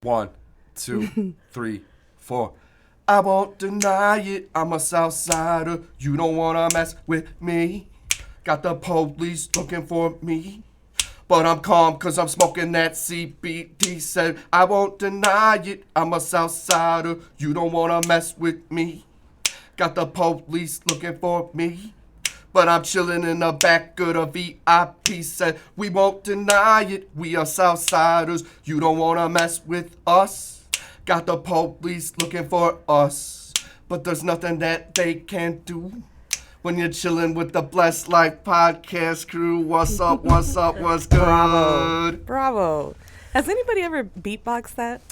1, 2, 3, 4. I won't deny it, I'm a Southsider. You don't wanna mess with me. Got the police looking for me. But I'm calm cause I'm smoking that CBD. Said I won't deny it, I'm a Southsider. You don't wanna mess with me. Got the police looking for me. But I'm chilling in the back of the VIP. Said we won't deny it, we are Southsiders. You don't wanna mess with us. Got the police looking for us. But there's nothing that they can do. When you're chilling with the Blessed Life Podcast crew. What's up, what's up, what's good? Bravo. Has anybody ever beatboxed that?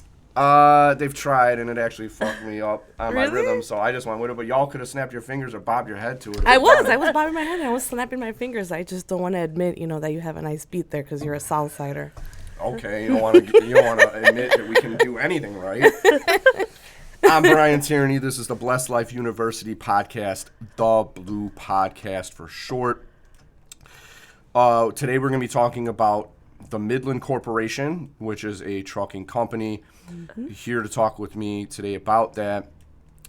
They've tried, and it actually fucked me up on my rhythm, so I just went with it. But y'all could have snapped your fingers or bobbed your head to it. I was bobbing my head. I was snapping my fingers. I just don't want to admit, that you have a nice beat there because you're a Southsider. Okay, you don't want to admit that we can do anything right. I'm Brian Tierney. This is the Blessed Life University Podcast, the BLU Podcast for short. Today we're going to be talking about the Mainland Corporation, which is a trucking company. Mm-hmm. Here to talk with me today about that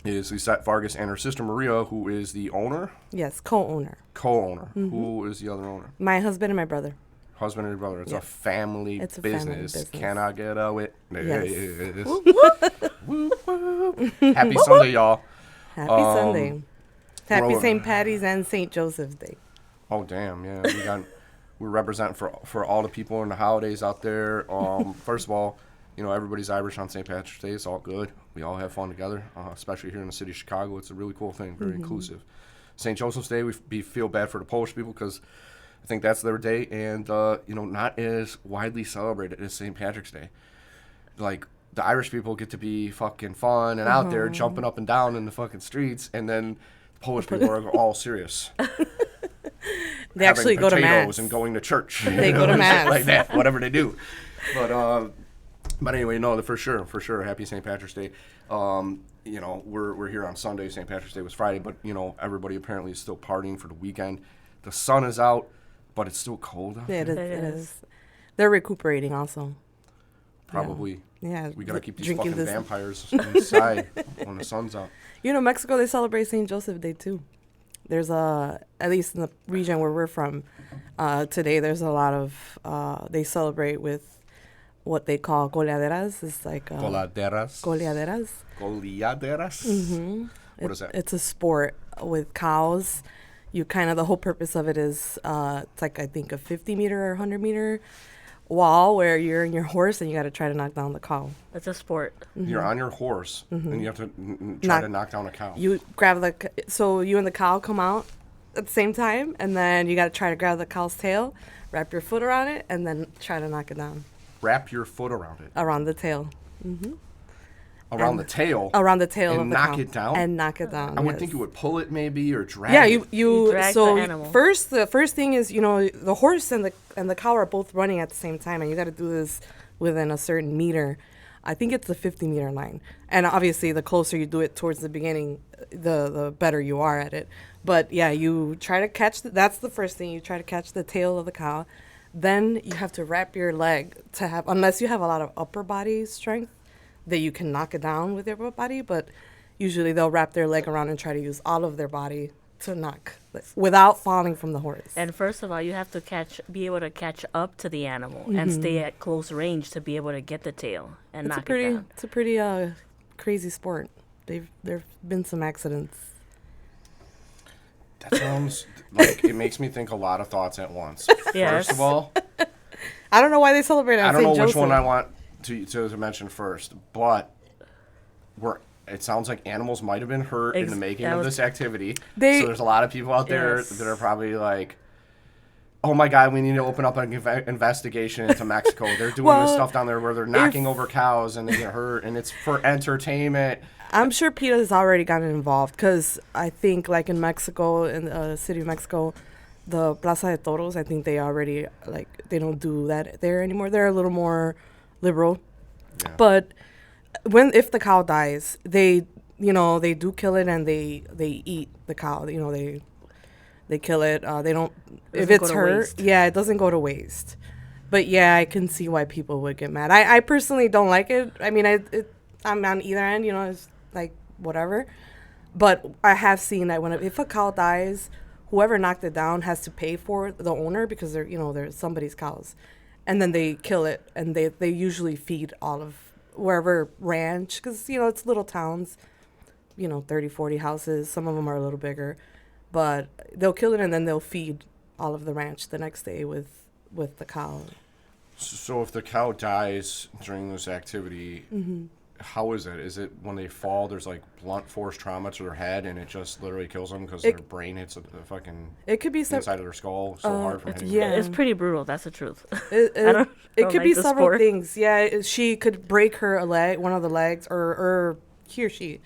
is Lizzette Vargas and her sister Maria, who is the owner? Yes, co-owner. Mm-hmm. Who is the other owner? My husband and my brother. Husband and brother. It's a family business. Family business. Can I get a witness? Yes. Whoop, whoop. Happy Sunday, y'all. Happy Sunday. Happy St. Patty's and St. Joseph's Day. Oh, damn, yeah. We're representing for all the people in the holidays out there. First of all, everybody's Irish on St. Patrick's Day. It's all good. We all have fun together, especially here in the city of Chicago. It's a really cool thing, very inclusive. St. Joseph's Day, we feel bad for the Polish people because I think that's their day, and not as widely celebrated as St. Patrick's Day. Like, the Irish people get to be fucking fun and out there jumping up and down in the fucking streets, and then the Polish people are all serious. They actually go to mass and going to church. They go to mass like that, whatever they do. But anyway, no, for sure. Happy St. Patrick's Day. We're here on Sunday. St. Patrick's Day was Friday, but everybody apparently is still partying for the weekend. The sun is out, but it's still cold out there. It is. They're recuperating also. Probably. Yeah. We gotta keep these fucking vampires inside when the sun's out. Mexico, they celebrate St. Joseph Day too. There's at least in the region where we're from, today there's a lot of, they celebrate with what they call coleaderas. It's like Coleaderas. Mm-hmm. What is that? It's a sport with cows. The whole purpose of it is, it's like I think a 50 meter or 100 meter wall where you're in your horse and you got to try to knock down the cow. It's a sport. Mm-hmm. You're on your horse and you have to try to knock down a cow. You grab so you and the cow come out at the same time, and then you got to try to grab the cow's tail, wrap your foot around it, and then try to knock it down. Wrap your foot around it. Around the tail. Mm-hmm. Around the tail and knock it down. And knock it down. I would think you would pull it maybe or drag. Yeah, it. you drag so the animal. the first thing is the horse and the cow are both running at the same time, and you got to do this within a certain meter. I think it's the 50 meter line, and obviously the closer you do it towards the beginning, the better you are at it. But yeah, you try to catch that's the first thing. You try to catch the tail of the cow, then you have to wrap your leg unless you have a lot of upper body strength, that you can knock it down with your body, but usually they'll wrap their leg around and try to use all of their body to knock without falling from the horse. And first of all, you have to be able to catch up to the animal and stay at close range to be able to get the tail and knock it down. It's a pretty crazy sport. There've been some accidents. That sounds like it makes me think a lot of thoughts at once. Yes. First of all, I don't know why they celebrate on I don't St. know which Joseph. one I want to mention first, but it sounds like animals might have been hurt in the making of this activity. So there's a lot of people out there that are probably like, oh my God, we need to open up an investigation into Mexico. They're doing this stuff down there where they're knocking over cows and they get hurt, and it's for entertainment. I'm sure PETA's already gotten involved because I think like in Mexico, in the city of Mexico, the Plaza de Toros, I think they already, they don't do that there anymore. They're a little more liberal. Yeah. But if the cow dies, they do kill it and they eat the cow. They kill it. They don't, if it's hurt, it doesn't go to waste. But yeah, I can see why people would get mad. I personally don't like it. I mean, I'm on either end, you know, it's like whatever. But I have seen that if a cow dies, whoever knocked it down has to pay for the owner because they're somebody's cows. And then they kill it, and they usually feed all of wherever ranch, because, it's little towns, 30, 40 houses. Some of them are a little bigger. But they'll kill it, and then they'll feed all of the ranch the next day with the cow. So if the cow dies during this activity, how is it? Is it when they fall, there's like blunt force trauma to their head, and it just literally kills them because their brain hits the fucking it could be inside of their skull so hard from hitting Yeah, it's pretty brutal. That's the truth. It could be several things. Yeah, she could break her leg, one of the legs, or he or she.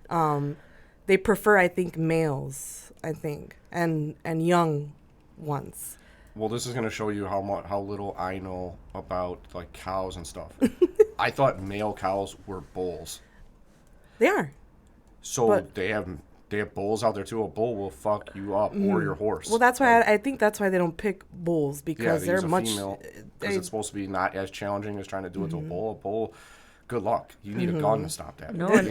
They prefer, I think, males. I think, and young ones. Well, this is going to show you how little I know about like cows and stuff. I thought male cows were bulls. They are. So they have bulls out there too. A bull will fuck you up or your horse. Well, that's why I think that's why they don't pick bulls, because they're much. Because it's supposed to be not as challenging as trying to do it to a bull. A bull, good luck. You need a gun to stop that. No, and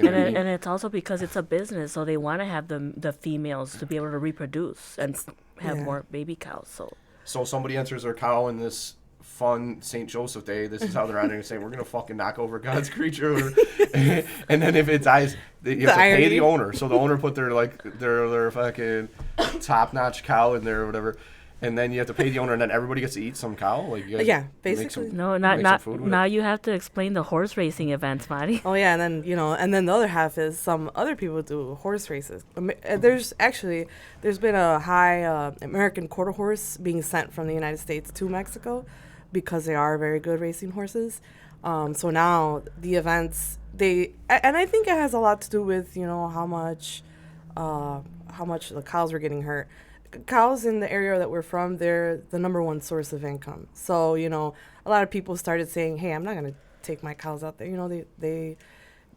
it's also because it's a business, so they want to have the females to be able to reproduce and have more baby cows. So somebody enters their cow in this fun St. Joseph Day. This is how they're entering, saying, we're going to fucking knock over God's creature. And then if it dies, you have to pay the owner. So the owner put their fucking top-notch cow in there or whatever. And then you have to pay the owner, and then everybody gets to eat some cow? Basically. Now you have to explain the horse racing events, Mari. Oh, yeah, and then the other half is some other people do horse races. There's been a high American quarter horse being sent from the United States to Mexico because they are very good racing horses. So now the events, and I think it has a lot to do with, how much the cows were getting hurt. Cows in the area that we're from, they're the number one source of income. So, a lot of people started saying, hey, I'm not going to take my cows out there. They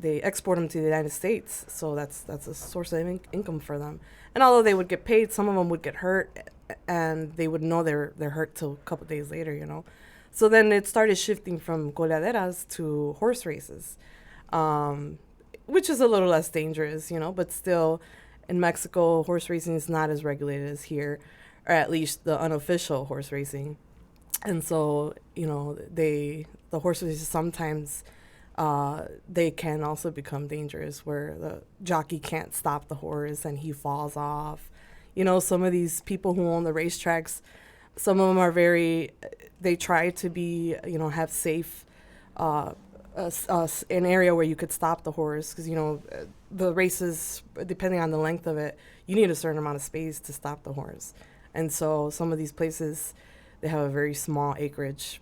export them to the United States. So that's a source of income for them. And although they would get paid, some of them would get hurt, and they would know they're hurt till a couple days later, So then it started shifting from Coleaderos to horse races, which is a little less dangerous, but still. In Mexico, horse racing is not as regulated as here, or at least the unofficial horse racing. And so, the horse races sometimes, they can also become dangerous, where the jockey can't stop the horse and he falls off. Some of these people who own the racetracks, some of them are they try to be, have safe, an area where you could stop the horse, because the races, depending on the length of it, you need a certain amount of space to stop the horse. And so some of these places, they have a very small acreage,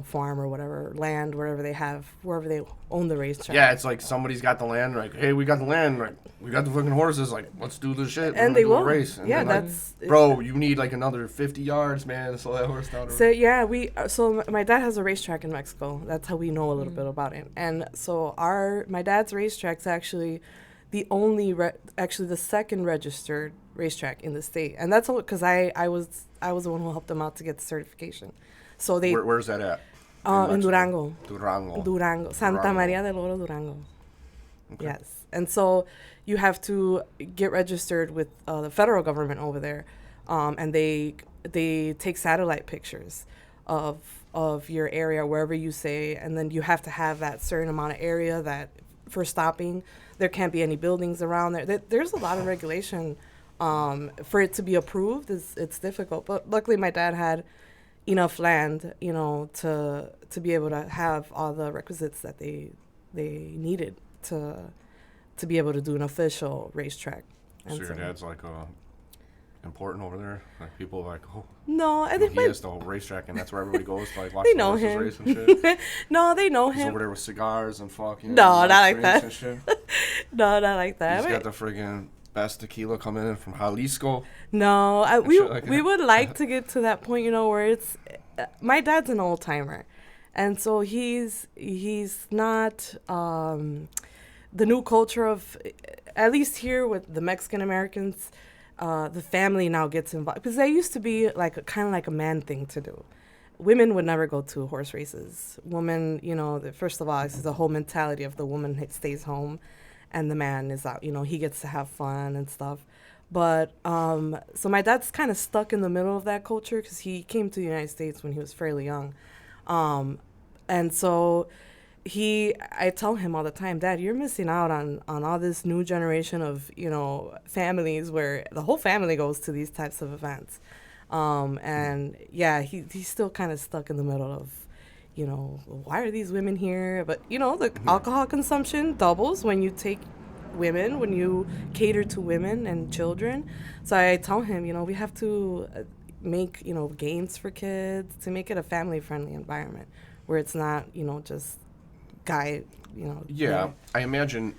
farm or whatever, land, wherever they own the racetrack. Yeah, it's like somebody's got the land, like, hey, we got the land, like, we got the fucking horses, like, let's do this shit. And they will. Race. And yeah, then, bro, you need like another 50 yards, man, to slow that horse down. So yeah, so my dad has a racetrack in Mexico. That's how we know a little bit about it. And so my dad's racetrack's actually the only, the second registered racetrack in the state, and that's all because I was the one who helped them out to get the certification. So where's that at? In Durango. Durango. Santa Maria del Oro, Durango. Okay. Yes, and so you have to get registered with the federal government over there, and they take satellite pictures of your area wherever you say, and then you have to have that certain amount of area that for stopping. There can't be any buildings around there. There's a lot of regulation for it to be approved. It's difficult, but luckily my dad had enough land, to be able to have all the requisites that they needed to be able to do an official racetrack. And so your dad's like important over there? Like people are like, oh. No, I think he has the whole racetrack, and that's where everybody goes to like watch the horses him. Race and shit. No, they know He's him. over there with cigars and fucking. No, not like that. No, not like that. He's got the friggin' best tequila coming in from Jalisco. No, we would like to get to that point, where it's. My dad's an old timer, and so he's not the new culture of, at least here with the Mexican Americans. The family now gets involved, because that used to be like kind of like a man thing to do, women would never go to horse races. Women, first of all, it's the whole mentality of the woman stays home and the man is out, he gets to have fun and stuff. But so my dad's kind of stuck in the middle of that culture because he came to the United States when he was fairly young. And so I tell him all the time, Dad, you're missing out on all this new generation of, families where the whole family goes to these types of events. And yeah, he's still kind of stuck in the middle of, why are these women here? But, the alcohol consumption doubles when you cater to women and children. So I tell him, we have to make, games for kids to make it a family-friendly environment where it's not, just guy, Yeah, I imagine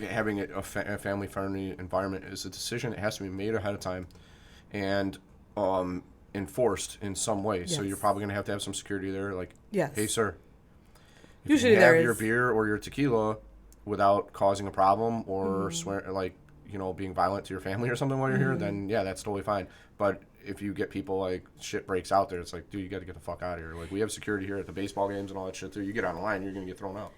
having a family-friendly environment is a decision that has to be made ahead of time and enforced in some way. Yes. So you're probably going to have some security there, like, yes. Hey, sir, usually you have your beer or your tequila without causing a problem or being violent to your family or something while you're here, then yeah, that's totally fine. But if you get people like shit breaks out there, it's like, dude, you got to get the fuck out of here. Like, we have security here at the baseball games and all that shit too. You get on the line, you're gonna get thrown out.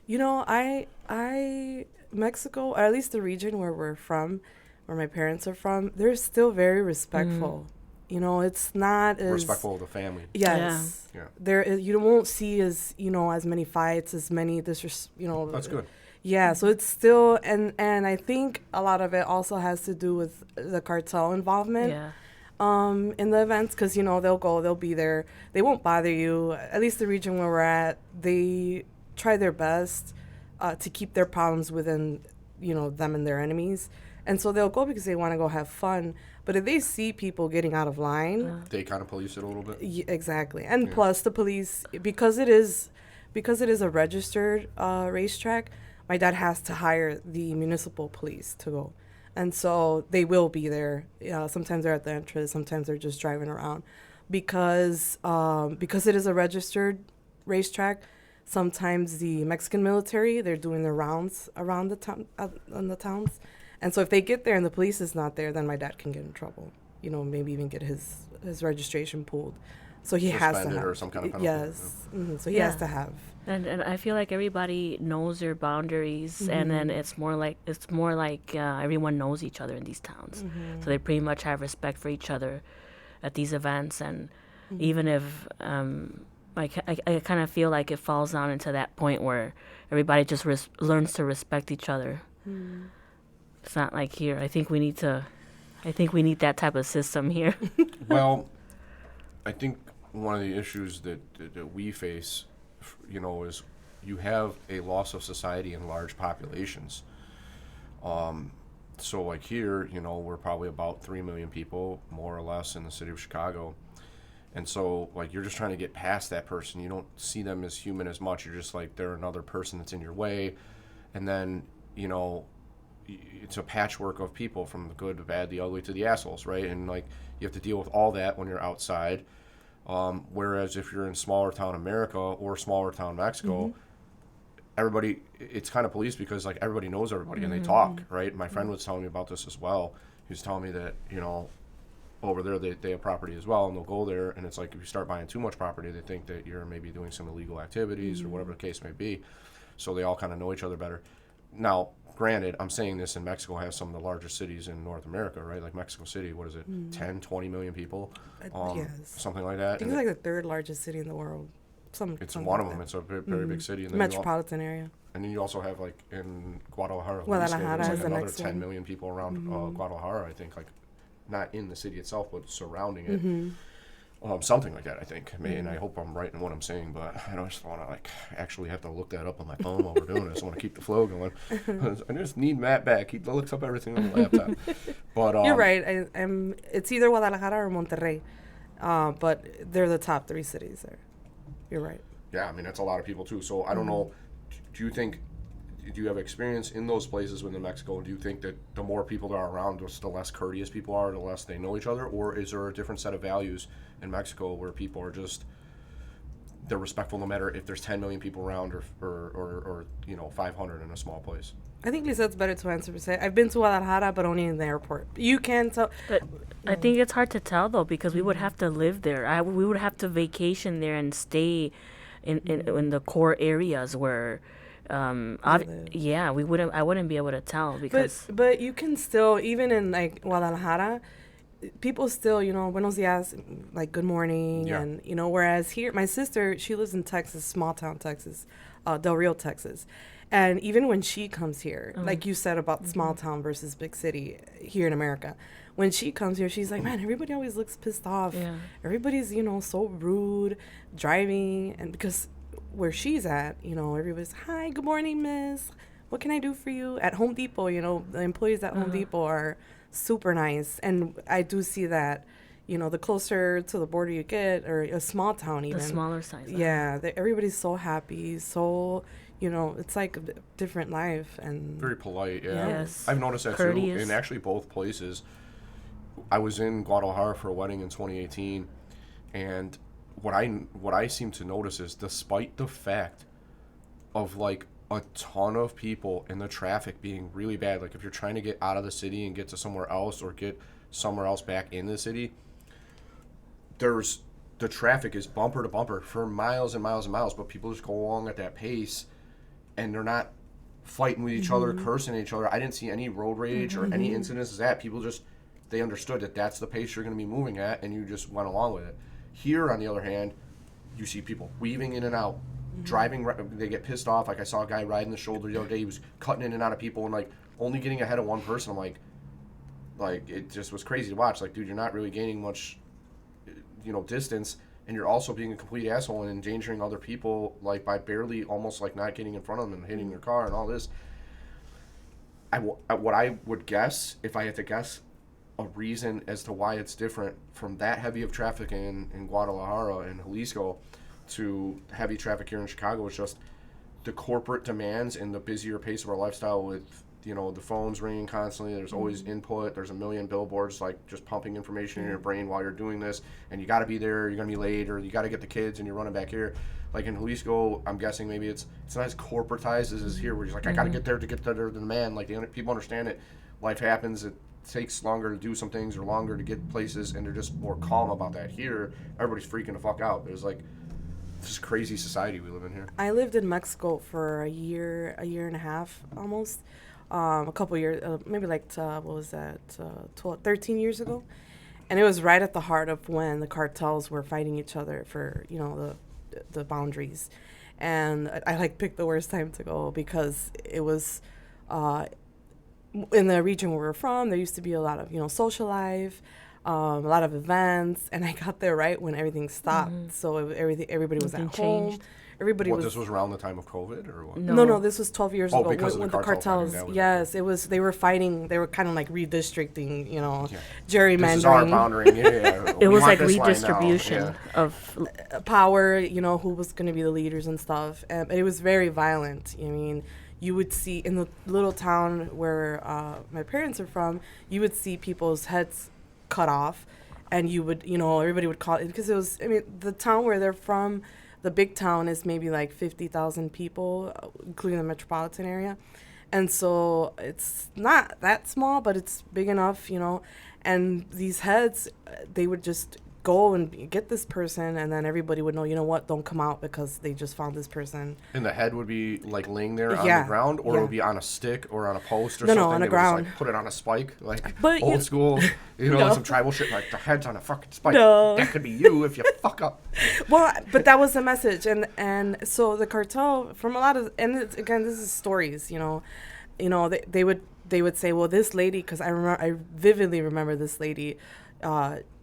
Mexico, or at least the region where we're from, where my parents are from, they're still very respectful. It's not as respectful of the family. Yes. Yeah. There, you won't see as many fights, as many That's good. Yeah, so it's still, and I think a lot of it also has to do with the cartel involvement. Yeah. In the events, because they'll be there, they won't bother you. At least the region where we're at, they try their best to keep their problems within them and their enemies, and so they'll go because they want to go have fun. But if they see people getting out of line, they kind of police it a little bit. Exactly, and plus the police, because it is a registered racetrack. My dad has to hire the municipal police to go. And so they will be there. Sometimes they're at the entrance. Sometimes they're just driving around. Because it is a registered racetrack, sometimes the Mexican military, they're doing their rounds around the town, in the towns. And so if they get there and the police is not there, then my dad can get in trouble. Maybe even get his registration pulled. So he has to have. Or some kind of penalty. Yes. Mm-hmm. So he has to have. And I feel like everybody knows their boundaries, and then it's more like everyone knows each other in these towns, so they pretty much have respect for each other at these events. And even if I kind of feel like it falls down into that point where everybody just learns to respect each other. It's not like here. I think we need that type of system here. Well, I think one of the issues that we face, is you have a loss of society in large populations. So like here, we're probably about 3 million people, more or less, in the city of Chicago. And so like you're just trying to get past that person. You don't see them as human as much. You're just like, they're another person that's in your way. And then, it's a patchwork of people, from the good, the bad, the ugly, to the assholes, right? And like you have to deal with all that when you're outside. Whereas if you're in smaller town America or smaller town Mexico, everybody, it's kind of policed because like everybody knows everybody and they talk, right? My friend was telling me about this as well. He was telling me that, over there they have property as well, and they'll go there, and it's like if you start buying too much property, they think that you're maybe doing some illegal activities or whatever the case may be. So they all kind of know each other better. Now, granted, I'm saying this, in Mexico has some of the largest cities in North America, right? Like Mexico City, what is it, 10, 20 million people? Yes. Something like that. I think it's like the third largest city in the world. It's one of them. It's a very big city. And then metropolitan area. And then you also have, like, in Guadalajara. Guadalajara there's is like the another next 10 one. million people around Guadalajara, I think, like, not in the city itself, but surrounding it. Something like that, I think. And I hope I'm right in what I'm saying, but I don't just want to like actually have to look that up on my phone while we're doing this. I want to keep the flow going. I just need Matt back. He looks up everything on the laptop. But you're right. It's either Guadalajara or Monterrey, but they're the top 3 cities there. You're right. Yeah, I mean that's a lot of people too. So I don't know. Do you have experience in those places within Mexico? Do you think that the more people that are around, the less courteous people are, the less they know each other? Or is there a different set of values in Mexico where people are just they're respectful no matter if there's 10 million people around or 500 in a small place. I think Lizette's better to answer. I've been to Guadalajara, but only in the airport. You can tell. But I think it's hard to tell, though, because we would have to live there. We would have to vacation there and stay in the core areas where, I wouldn't be able to tell because. But you can still, even in like Guadalajara, people still, buenos dias, like good morning, and whereas here, my sister, she lives in Texas, small town Texas, Del Rio, Texas. And even when she comes here, like you said about small town versus big city here in America, when she comes here, she's like, man, everybody always looks pissed off. Yeah. Everybody's, so rude, driving. And because where she's at, everybody's, hi, good morning, miss. What can I do for you? At Home Depot, the employees at Home Depot are super nice. And I do see that, the closer to the border you get, or a small town even. The smaller size. Yeah, everybody's so happy, so... it's like a different life and very polite. Yeah, yes. I've noticed that Courteous. too. In actually both places. I was in Guadalajara for a wedding in 2018, and what I seem to notice is, despite the fact of like a ton of people and the traffic being really bad, like if you're trying to get out of the city and get to somewhere else or get somewhere else back in the city, the traffic is bumper to bumper for miles and miles and miles, but people just go along at that pace. And they're not fighting with each other, cursing at each other. I didn't see any road rage or any incidents of that. People they understood that that's the pace you're going to be moving at, and you just went along with it. Here, on the other hand, you see people weaving in and out, driving. They get pissed off. Like I saw a guy riding the shoulder the other day. He was cutting in and out of people and like only getting ahead of one person. I'm like it just was crazy to watch. Like, dude, you're not really gaining much, distance. And you're also being a complete asshole and endangering other people, like, by barely almost, like, not getting in front of them and hitting their car and all this. What I would guess, if I had to guess a reason as to why it's different from that heavy of traffic in Guadalajara and Jalisco to heavy traffic here in Chicago, is just the corporate demands and the busier pace of our lifestyle with, the phone's ringing constantly. There's always input. There's a million billboards, like, just pumping information in your brain while you're doing this. And you got to be there. You're going to be late. Or you got to get the kids and you're running back here. Like, in Jalisco, I'm guessing maybe it's not as corporatized as is here, where you're like, I got to get there to get there to the man. Like, people understand it. Life happens. It takes longer to do some things or longer to get places. And they're just more calm about that. Here, everybody's freaking the fuck out. There's, like, this crazy society we live in here. I lived in Mexico for a year and a half almost. A couple years, maybe like, 13 years ago. And it was right at the heart of when the cartels were fighting each other for, the boundaries. And I like picked the worst time to go because it was in the region where we're from, there used to be a lot of, social life, a lot of events. And I got there right when everything stopped. So everybody was at home. This was around the time of COVID or what? No, this was 12 years ago. Because when of the cartels. Yes, it was. They were fighting. They were kind of like redistricting, gerrymandering. This is our boundary. Yeah. It was like redistribution of power. Who was going to be the leaders and stuff. But it was very violent. I mean, you would see in the little town where my parents are from, you would see people's heads cut off, and you would, everybody would call it because it was. I mean, the town where they're from. The big town is maybe like 50,000 people, including the metropolitan area. And so it's not that small, but it's big enough, And these heads, they would just go and get this person, and then everybody would know, what, don't come out because they just found this person. And the head would be like laying there on the ground, or it would be on a stick or on a post or something. No, on the ground. Would just, put it on a spike, like old school, some tribal shit, like the head's on a fucking spike. No. That could be you if you fuck up. Well, but that was the message, and so the cartel, from a lot of, and again, this is stories, they would say, well, this lady, because I vividly remember this lady.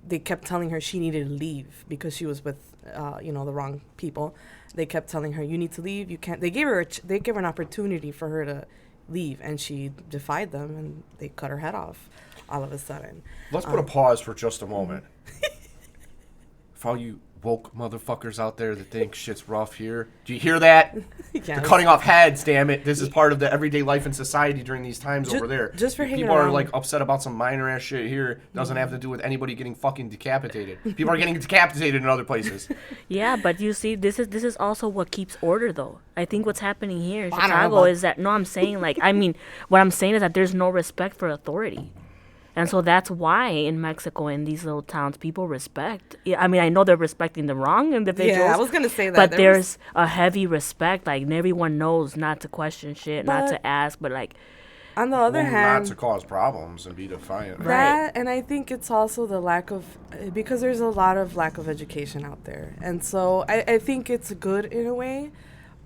They kept telling her she needed to leave because she was with, the wrong people. They kept telling her, you need to leave. You can't. They gave her an opportunity for her to leave, and she defied them, and they cut her head off all of a sudden. Let's put a pause for just a moment. For all you woke motherfuckers out there that think shit's rough here. Do you hear that? Yes. They're cutting off heads, damn it. This is part of the everyday life in society during these times over there. Just for hanging People are around. like upset about some minor ass shit here. Doesn't have to do with anybody getting fucking decapitated. People are getting decapitated in other places. Yeah, but you see, this is also what keeps order, though. I think what's happening here in I don't know Chicago about- is that, no, I'm saying, like, I mean, what I'm saying is that there's no respect for authority. And so that's why in Mexico, in these little towns, people respect. I mean, I know they're respecting the wrong individuals. Yeah, I was gonna say that. But There was- there's a heavy respect. Like, everyone knows not to question shit, not But- to ask, but, like, on the other Well, hand, not to cause problems and be defiant. Right. that, and I think it's also the lack of, because there's a lot of lack of education out there. And so I think it's good in a way,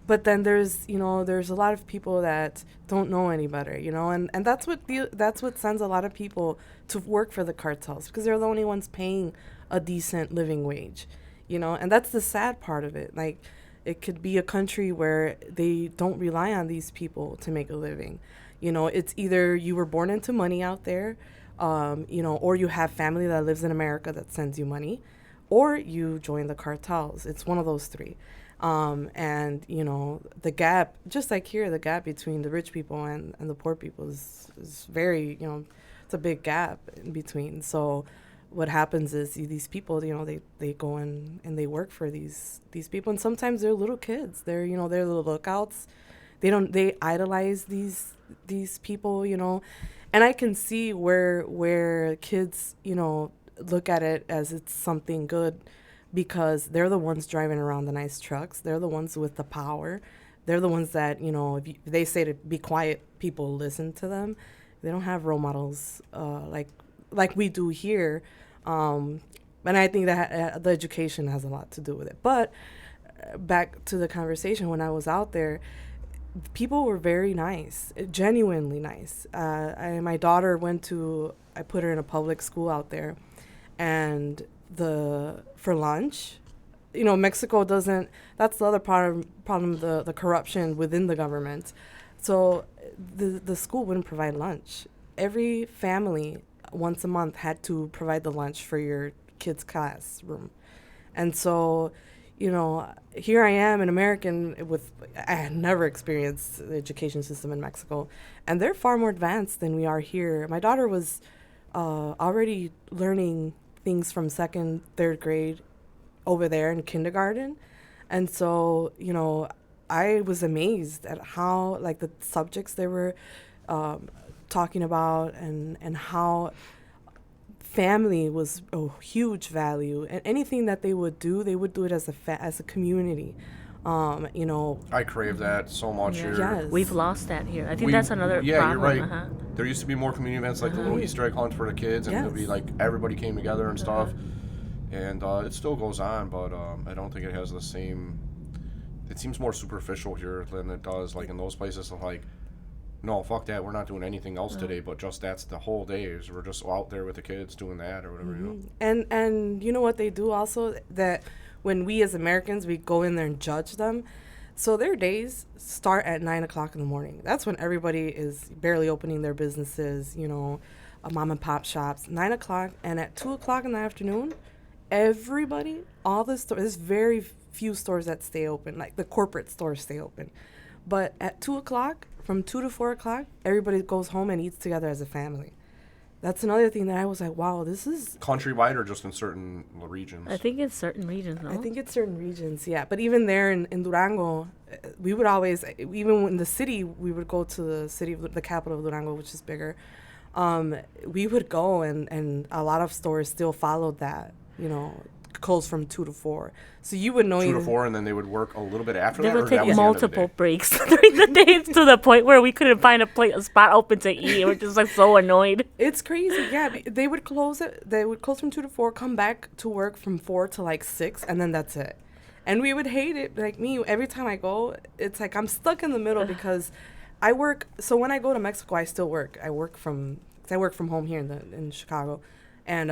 but then there's a lot of people that don't know any better, and that's what sends a lot of people to work for the cartels, because they're the only ones paying a decent living wage, and that's the sad part of it. Like, it could be a country where they don't rely on these people to make a living. It's either you were born into money out there, or you have family that lives in America that sends you money, or you join the cartels. It's one of those three. And the gap, just like here, the gap between the rich people and the poor people is very, it's a big gap in between. So what happens is these people, they go in and they work for these people, and sometimes they're little kids. They're they're little lookouts. They idolize these people, and I can see where kids look at it as it's something good, because they're the ones driving around the nice trucks. They're the ones with the power. They're the ones that, if they say to be quiet, people listen to them. They don't have role models like we do here. And I think that the education has a lot to do with it. But back to the conversation, when I was out there, people were very nice, genuinely nice. My daughter I put her in a public school out there, and for lunch, Mexico doesn't, that's the other problem, the corruption within the government. So the school wouldn't provide lunch. Every family once a month had to provide the lunch for your kid's classroom. And so, here I am, an American I had never experienced the education system in Mexico, and they're far more advanced than we are here. My daughter was already learning things from 2nd, 3rd grade over there in kindergarten. And so, I was amazed at how, like, the subjects they were talking about, and how family was a huge value, and anything that they would do it as a community. I crave that so much here. Yes. we've lost that here. I think that's another Yeah, problem. you're right. There used to be more community events, like the little Easter egg hunt for the kids, and it would be Yes. like everybody came together and stuff. And it still goes on, but I don't think it has the same. It seems more superficial here than it does like in those places. Like, no, fuck that. We're not doing anything else today, but just that's the whole day. Is we're just out there with the kids doing that or whatever. And you know what they do also, that when we as Americans, we go in there and judge them. So their days start at 9 o'clock in the morning. That's when everybody is barely opening their businesses, mom and pop shops, 9 o'clock. And at 2 o'clock in the afternoon, everybody, all the stores, there's very few stores that stay open, like the corporate stores stay open. But at 2 o'clock, from 2 to 4 o'clock, everybody goes home and eats together as a family. That's another thing that I was like, wow, this is... Countrywide or just in certain regions? I think it's certain regions, no? I think it's certain regions, yeah. But even there in Durango, we would always, even in the city, we would go to the capital of Durango, which is bigger. We would go, and a lot of stores still followed that, closed from 2 to 4. So you would know 2 to 4, and then they would work a little bit after They that? would or take that was the end of the multiple day? breaks during the day to the point where we couldn't find a spot open to eat. We're just like so annoyed. It's crazy, yeah. They would close it. They would close from 2 to 4, come back to work from 4 to like 6, and then that's it. And we would hate it. Like me, every time I go, it's like I'm stuck in the middle because I work. So when I go to Mexico, I still work. I work from home here in Chicago, and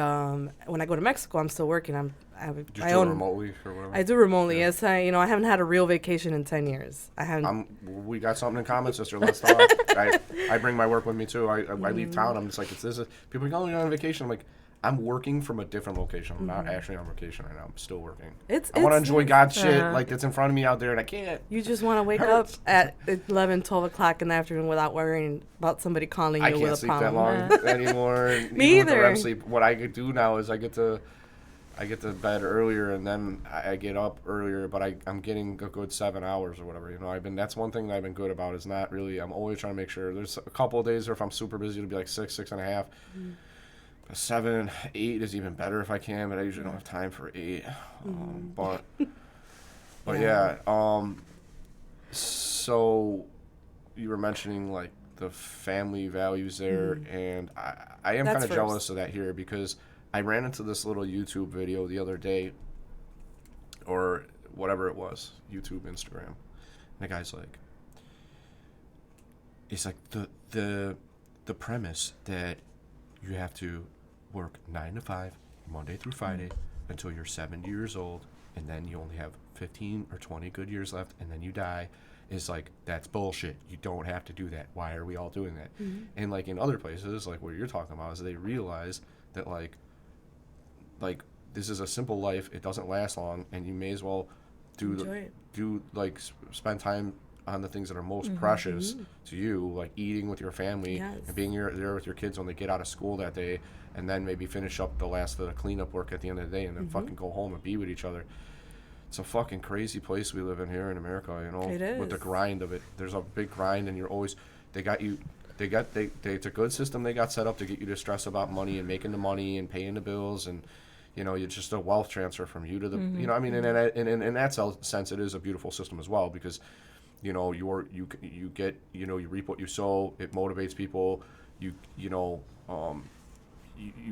when I go to Mexico, I'm still working. Do you do it remotely or whatever? I do remotely. Yeah. Yes, I haven't had a real vacation in 10 years. I haven't. We got something in common, sister. Let's talk. I bring my work with me too. I leave town. I'm just like, people are going on vacation. I'm like, I'm working from a different location. I'm not actually on vacation right now. I'm still working. It's I want to it's enjoy God's shit Uh-huh. like that's in front of me out there, and I can't. You just want to wake Hurts. up at 11, 12 o'clock in the afternoon without worrying about somebody calling you I can't with a sleep that problem. long anymore. Me Even with the either. REM sleep, what I could do now is I get to bed earlier, and then I get up earlier, but I'm getting a good 7 hours or whatever. You know, that's one thing that I've been good about is not really. I'm always trying to make sure. There's a couple of days where if I'm super busy, it'll be like 6.5. 7, 8 is even better if I can, but I usually don't have time for 8. But yeah. So you were mentioning like the family values there, and I am That's kind of first. jealous of that here because I ran into this little YouTube video the other day, or whatever it was, YouTube, Instagram, and the guy's like, it's like the premise that you have to work 9 to 5, Monday through Friday, until you're 70 years old, and then you only have 15 or 20 good years left, and then you die, is like, that's bullshit. You don't have to do that. Why are we all doing that? And like in other places, like what you're talking about, is they realize that like this is a simple life. It doesn't last long, and you may as well spend time on the things that are most precious to you, like eating with your family and being there with your kids when they get out of school that day, and then maybe finish up the last of the cleanup work at the end of the day, and then fucking go home and be with each other. It's a fucking crazy place we live in here in America, you know. It is. With the grind of it. There's a big grind, and you're always, it's a good system they got set up to get you to stress about money and making the money and paying the bills, and you know, it's just a wealth transfer from you to the, you know, I mean, and in that sense, it is a beautiful system as well, because you know, you get, you know, you reap what you sow. It motivates people. You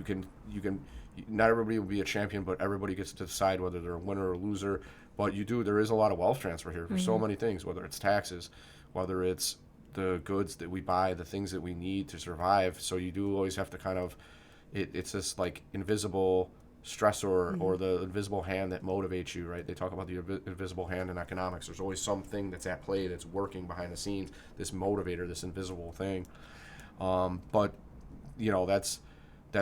can not everybody will be a champion, but everybody gets to decide whether they're a winner or a loser. But there is a lot of wealth transfer here for so many things, whether it's taxes, whether it's the goods that we buy, the things that we need to survive. So you do always have to kind of, it's this like invisible stressor or the invisible hand that motivates you, right? They talk about the invisible hand in economics. There's always something that's at play that's working behind the scenes, this motivator, this invisible thing. But you know, that's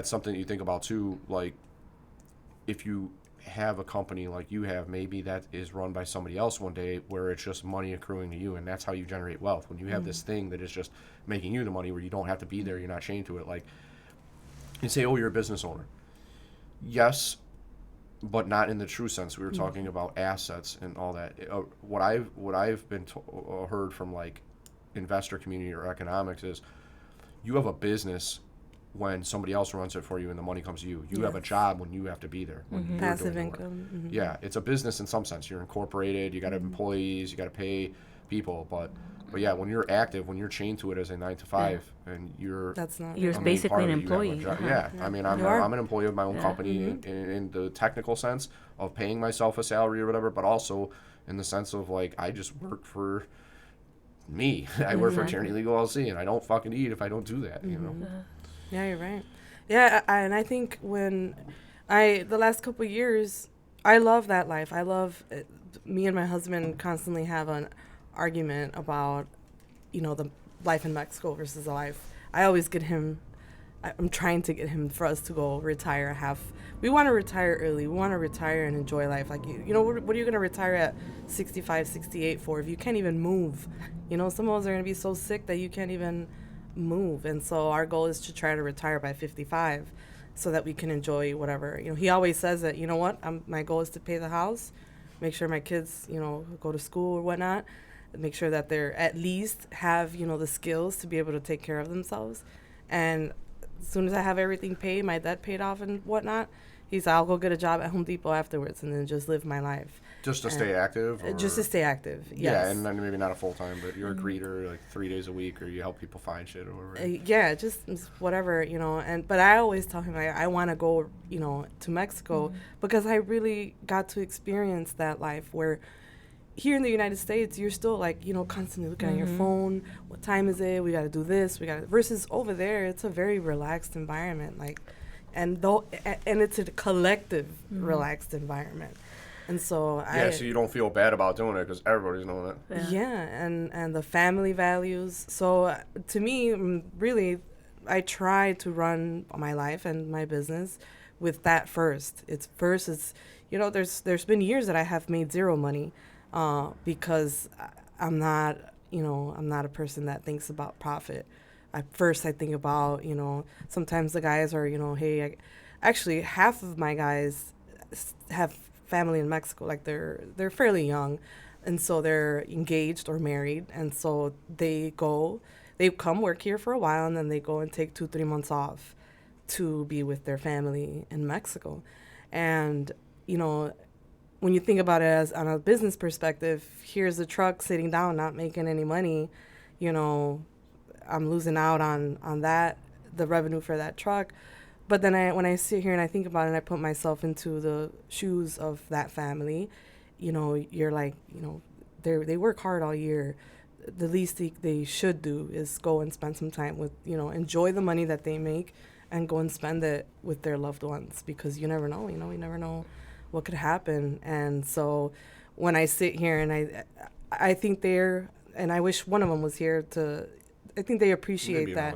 something you think about too. Like if you have a company like you have, maybe that is run by somebody else one day where it's just money accruing to you, and that's how you generate wealth. When you have this thing that is just making you the money, where you don't have to be there, you're not chained to it. Like you say, oh, you're a business owner. Yes, but not in the true sense. We were talking about assets and all that. What I've been heard from like investor community or economics is, you have a business when somebody else runs it for you and the money comes to you. You have a job when you have to be there. When you're Passive doing the work. income. Yeah, it's a business in some sense. You're incorporated. You got employees. You got to pay people. But yeah, when you're active, when you're chained to it as a 9 to 5, and you're That's not. You're a main basically part an of it, you have a employee. job. Uh-huh. Yeah, I mean, I'm an employee of my own company in the technical sense of paying myself a salary or whatever, but also in the sense of like, I just work for me. I work for Tyranny Legal LLC, and I don't fucking eat if I don't do that. You know. Yeah, you're right. Yeah, and I think the last couple of years, I love that life. I love it. Me and my husband constantly have an argument about, you know, the life in Mexico versus the life. I always get him, I'm trying to get him for us to go retire we want to retire early. We want to retire and enjoy life. Like, you know, what are you going to retire at 65, 68 for if you can't even move? You know, some of us are going to be so sick that you can't even move. And so our goal is to try to retire by 55 so that we can enjoy whatever. You know, he always says that, you know what, my goal is to pay the house, make sure my kids, you know, go to school or whatnot, make sure that they're at least have, you know, the skills to be able to take care of themselves. And as soon as I have everything paid, my debt paid off and whatnot, he said, I'll go get a job at Home Depot afterwards and then just live my life. Just to stay active? Or? Just to stay active, yes. Yeah, and then maybe not a full-time, but you're a greeter like 3 days a week, or you help people find shit or whatever. Yeah, just whatever, you know. But I always tell him I want to go, you know, to Mexico because I really got to experience that life where here in the United States, you're still like, you know, constantly looking at your phone. What time is it? We got to do this. Versus over there, it's a very relaxed environment. Like, and it's a collective relaxed environment. And so so you don't feel bad about doing it because everybody's doing it. Yeah, and the family values. So to me, really, I try to run my life and my business with that first. It's you know, there's been years that I have made zero money, because I'm not, you know, I'm not a person that thinks about profit. At first I think about, you know, sometimes the guys are, you know, hey, actually half of my guys have family in Mexico. Like they're fairly young, and so they're engaged or married, and so they come work here for a while, and then they go and take 2-3 months off to be with their family in Mexico. And, you know, when you think about it as on a business perspective, here's a truck sitting down, not making any money, you know, I'm losing out on that, the revenue for that truck. But then when I sit here and I think about it and I put myself into the shoes of that family, you know, you're like, you know, they work hard all year. The least they should do is go and spend some time with, you know, enjoy the money that they make and go and spend it with their loved ones, because you never know, you never know what could happen. And so when I sit here and I think and I wish one of them was here I think they appreciate that.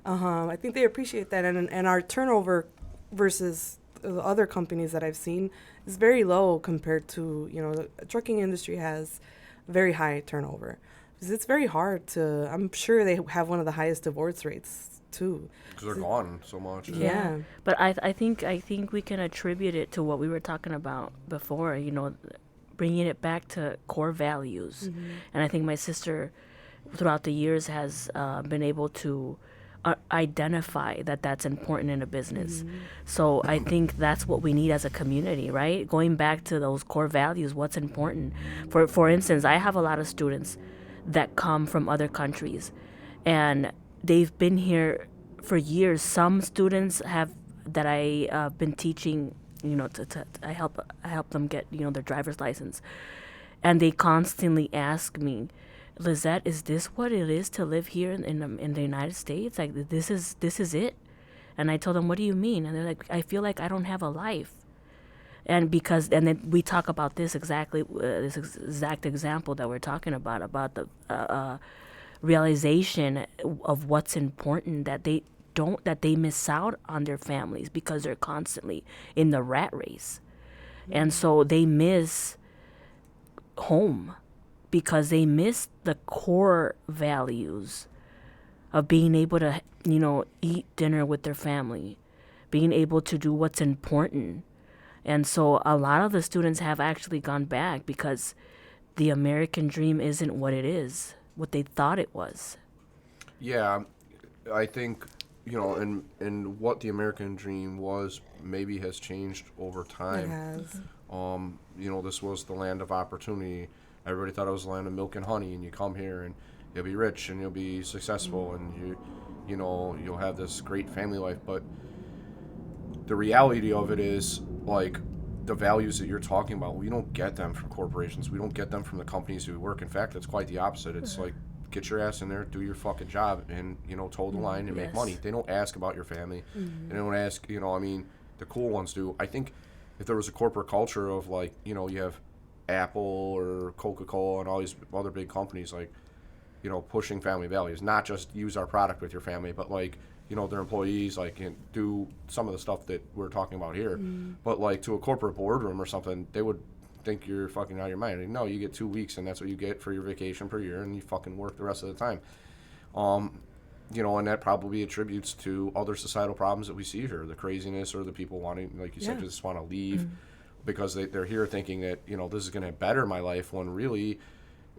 I think they appreciate that. And our turnover versus the other companies that I've seen is very low compared to, you know, the trucking industry has very high turnover. Because it's very hard I'm sure they have one of the highest divorce rates too. Because they're gone so much. Yeah. But I think we can attribute it to what we were talking about before, you know, bringing it back to core values. Mm-hmm. And I think my sister throughout the years has been able to identify that that's important in a business. Mm-hmm. So I think that's what we need as a community, right? Going back to those core values, what's important. For instance, I have a lot of students that come from other countries, and they've been here for years. Some students that I been teaching, you know, I help them get, you know, their driver's license, and they constantly ask me, Lizette, is this what it is to live here in the United States? Like, this is it? And I told them, what do you mean? And they're like, I feel like I don't have a life. And then we talk about this exact example that we're talking about the realization of what's important, that they miss out on their families because they're constantly in the rat race. Mm-hmm. And so they miss home, because they miss the core values of being able to, you know, eat dinner with their family, being able to do what's important. And so a lot of the students have actually gone back because the American dream isn't what it is, what they thought it was. Yeah, I think, you know, and what the American dream was maybe has changed over time. It has. You know, this was the land of opportunity. Everybody thought it was the land of milk and honey, and you come here and you'll be rich and you'll be successful, and you know, you'll have this great family life. But the reality of it is, like, the values that you're talking about, we don't get them from corporations. We don't get them from the companies we work. In fact, it's quite the opposite. It's like, get your ass in there, do your fucking job, and, you know, toe the line and make money. They don't ask about your family. Mm-hmm. They don't ask, you know, I mean, the cool ones do. I think if there was a corporate culture of, like, you know, you have Apple or Coca-Cola and all these other big companies, like, you know, pushing family values, not just use our product with your family, but, like, you know, their employees, like, do some of the stuff that we're talking about here. But, like, to a corporate boardroom or something, they would think you're fucking out of your mind. No, you get 2 weeks, and that's what you get for your vacation per year, and you fucking work the rest of the time. You know, and that probably attributes to other societal problems that we see here, the craziness, or the people wanting, like you said, just want to leave. Because they're here thinking that, you know, this is going to better my life, when really,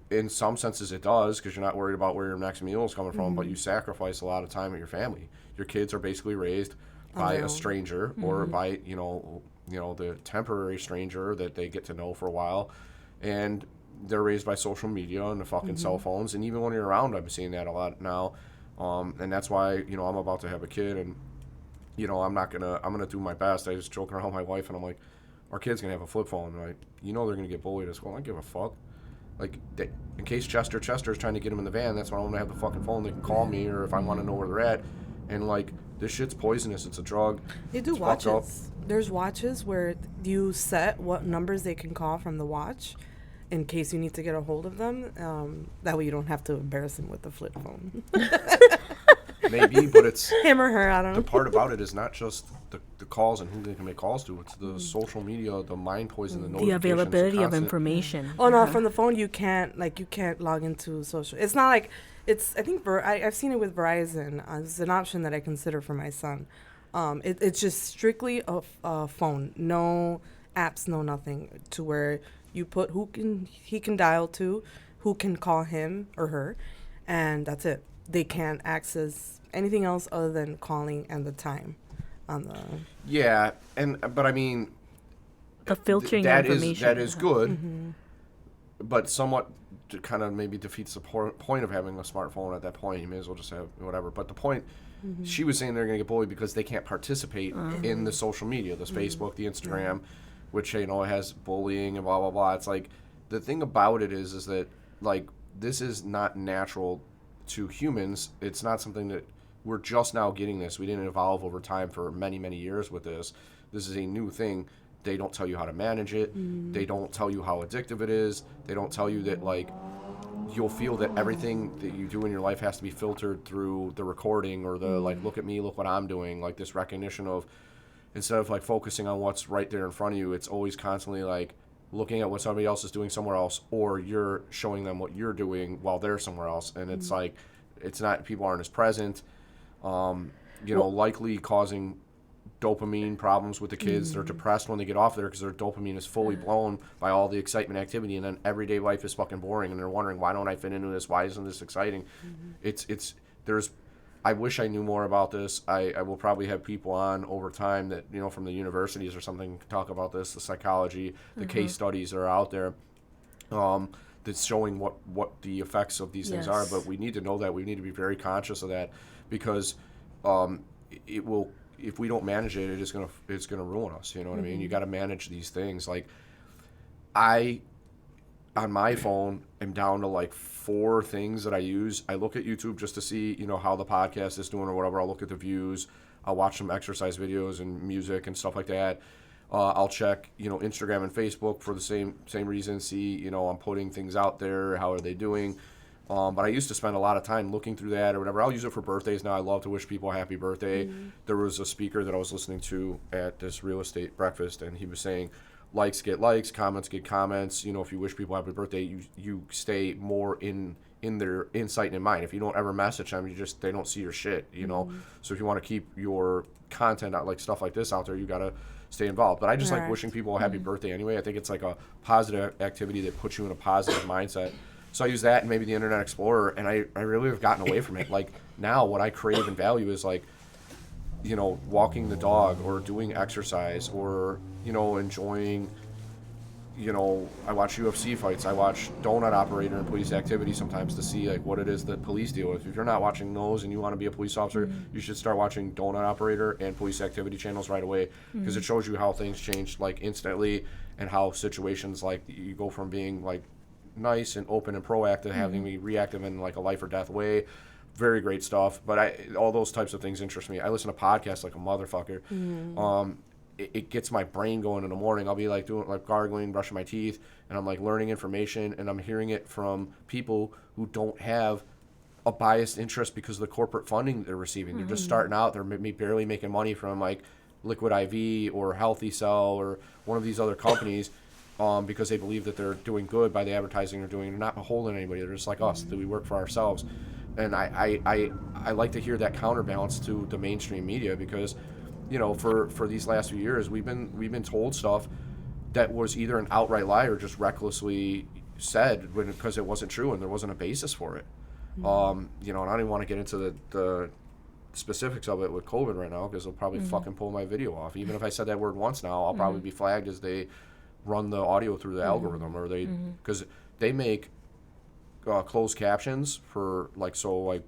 in some senses, it does, because you're not worried about where your next meal is coming from, but you sacrifice a lot of time with your family. Your kids are basically raised by a stranger, or by, you know, the temporary stranger that they get to know for a while, and they're raised by social media and the fucking cell phones, and even when you're around, I'm seeing that a lot now, and that's why, you know, I'm about to have a kid, and, you know, I'm gonna do my best. I just joke around with my wife, and I'm like, our kid's going to have a flip phone, right? You know they're going to get bullied at school. I don't give a fuck. Like, in case Chester's trying to get him in the van, that's when I'm going to have the fucking phone. They can call me, or if I want to know where they're at. And, like, this shit's poisonous. It's a drug. They do watches. There's watches where you set what numbers they can call from the watch in case you need to get a hold of them. That way you don't have to embarrass them with the flip phone. Maybe, but it's him or her. I don't know. the part about it is not just the calls and who they can make calls to. It's the social media, the mind poison, the notifications, The availability of constant- information. Oh no, from the phone you can't log into social. It's not like it's. I think I've seen it with Verizon. It's an option that I consider for my son. It's just strictly a phone, no apps, no nothing. To where you put he can dial to, who can call him or her, and that's it. They can't access anything else other than calling and the time on the. Yeah, but I mean, The filtering that information. that is good, but somewhat kind of maybe defeats the point of having a smartphone at that point. You may as well just have whatever. But the point, she was saying they're going to get bullied because they can't participate in the social media, this Facebook, the Instagram, which, you know, has bullying and blah, blah, blah. It's like, the thing about it is that, like, this is not natural to humans. It's not something that we're just now getting this. We didn't evolve over time for many, many years with this. This is a new thing. They don't tell you how to manage it. They don't tell you how addictive it is. They don't tell you that, like, you'll feel that everything that you do in your life has to be filtered through the recording or the, like, look at me, look what I'm doing. Like, this recognition of, instead of, like, focusing on what's right there in front of you, it's always constantly, like, looking at what somebody else is doing somewhere else, or you're showing them what you're doing while they're somewhere else. And it's like, it's not, people aren't as present, likely causing dopamine problems with the kids. They're depressed when they get off there because their dopamine is fully blown by all the excitement activity, and then everyday life is fucking boring, and they're wondering, why don't I fit into this? Why isn't this exciting? I wish I knew more about this. I will probably have people on over time that, you know, from the universities or something, talk about this, the psychology, the case studies that are out there, that's showing what the effects of these things are. But we need to know that. We need to be very conscious of that, because it will, if we don't manage it, it's gonna ruin us. You know what I mean? You got to manage these things. Like, I, on my phone, am down to like 4 things that I use. I look at YouTube just to see, you know, how the podcast is doing or whatever. I'll look at the views. I'll watch some exercise videos and music and stuff like that. I'll check, you know, Instagram and Facebook for the same reason. See, you know, I'm putting things out there. How are they doing? But I used to spend a lot of time looking through that or whatever. I'll use it for birthdays now. I love to wish people a happy birthday. There was a speaker that I was listening to at this real estate breakfast, and he was saying, likes get likes, comments get comments. You know, if you wish people happy birthday, you stay more in their insight and in mind. If you don't ever message them, they don't see your shit, you know. So if you want to keep your content out, like stuff like this out there, you got to stay involved. But I just like wishing people a happy birthday anyway. I think it's like a positive activity that puts you in a positive mindset. So I use that and maybe the Internet Explorer, and I really have gotten away from it. Like, now what I crave and value is, like, you know, walking the dog or doing exercise or, you know, enjoying, you know, I watch UFC fights. I watch Donut Operator and Police Activity sometimes to see, like, what it is that police deal with. If you're not watching those and you want to be a police officer, you should start watching Donut Operator and Police Activity channels right away, because it shows you how things change, like, instantly, and how situations, like, you go from being, like, nice and open and proactive, having me reactive in, like, a life or death way. Very great stuff. But all those types of things interest me. I listen to podcasts like a motherfucker. It gets my brain going in the morning. I'll be like doing, like, gargling, brushing my teeth, and I'm like learning information, and I'm hearing it from people who don't have a biased interest because of the corporate funding they're receiving. They're just starting out. They're barely making money from, like, Liquid IV or Healthy Cell or one of these other companies, because they believe that they're doing good by the advertising they're doing. They're not beholden to anybody. They're just like us, that we work for ourselves. And I like to hear that counterbalance to the mainstream media, because, you know, for these last few years, we've been told stuff that was either an outright lie or just recklessly said because it wasn't true and there wasn't a basis for it. You know, and I don't even want to get into the specifics of it with COVID right now, because they'll probably fucking pull my video off. Even if I said that word once now, I'll probably be flagged as they run the audio through the algorithm, or they, because they make closed captions for, like, so, like,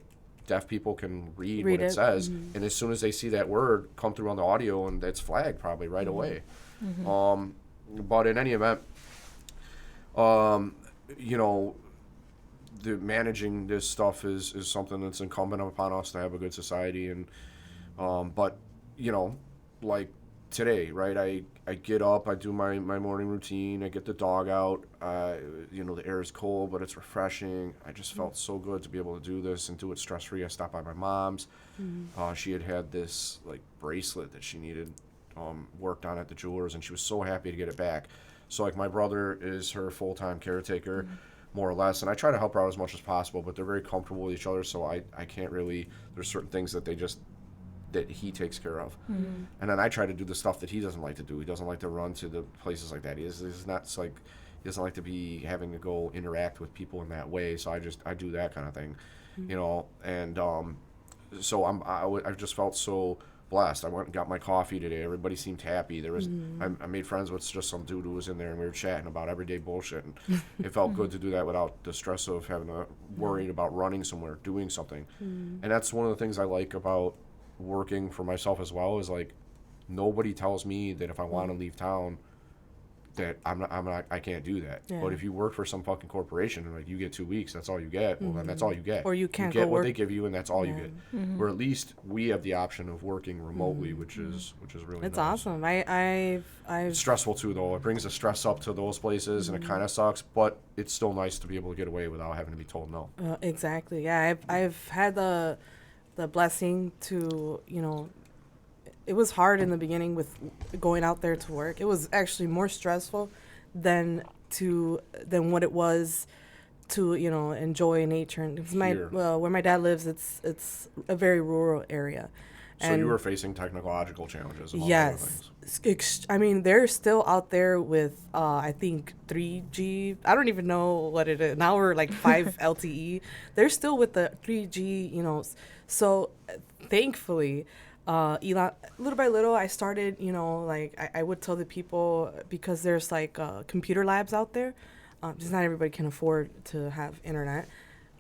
deaf people can read what it says, and as soon as they see that word come through on the audio, and it's flagged probably right away. But in any event, you know, the managing this stuff is something that's incumbent upon us to have a good society. And but, you know, like, today, right? I get up, I do my morning routine, I get the dog out. The air is cold, but it's refreshing. I just felt so good to be able to do this and do it stress free. I stopped by my mom's. She had this like bracelet that she needed worked on at the jewelers, and she was so happy to get it back. So like my brother is her full-time caretaker, more or less, and I try to help her out as much as possible, but they're very comfortable with each other, so I can't really, there's certain things that that he takes care of. And then I try to do the stuff that he doesn't like to do. He doesn't like to run to the places like that. He's not, it's like, he doesn't like to be having to go interact with people in that way, so I do that kind of thing, and so I just felt so blessed. I went and got my coffee today. Everybody seemed happy. There was I made friends with just some dude who was in there, and we were chatting about everyday bullshit, and it felt good to do that without the stress of having to worry about running somewhere, doing something. And that's one of the things I like about working for myself as well, is like nobody tells me that if I want to leave town that I can't do that. Yeah. But if you work for some fucking corporation and like you get 2 weeks, that's all you get. Well, then that's all you get. Or you can't get go what work. they give you, and that's all you get. Or at least we have the option of working remotely, which is really it's nice. awesome. I've It's stressful too, though. It brings the stress up to those places, and it kind of sucks. But it's still nice to be able to get away without having to be told no. Exactly. Yeah, I've had the blessing to it was hard in the beginning with going out there to work. It was actually more stressful than what it was to enjoy nature. And it's where my dad lives, it's a very rural area. So you were facing technological challenges. Yes. I mean, they're still out there with, I think, 3G. I don't even know what it is. Now we're like 5 LTE. They're still with the 3G, So thankfully, Elon, little by little, I started, I would tell the people, because there's like computer labs out there. Just not everybody can afford to have internet.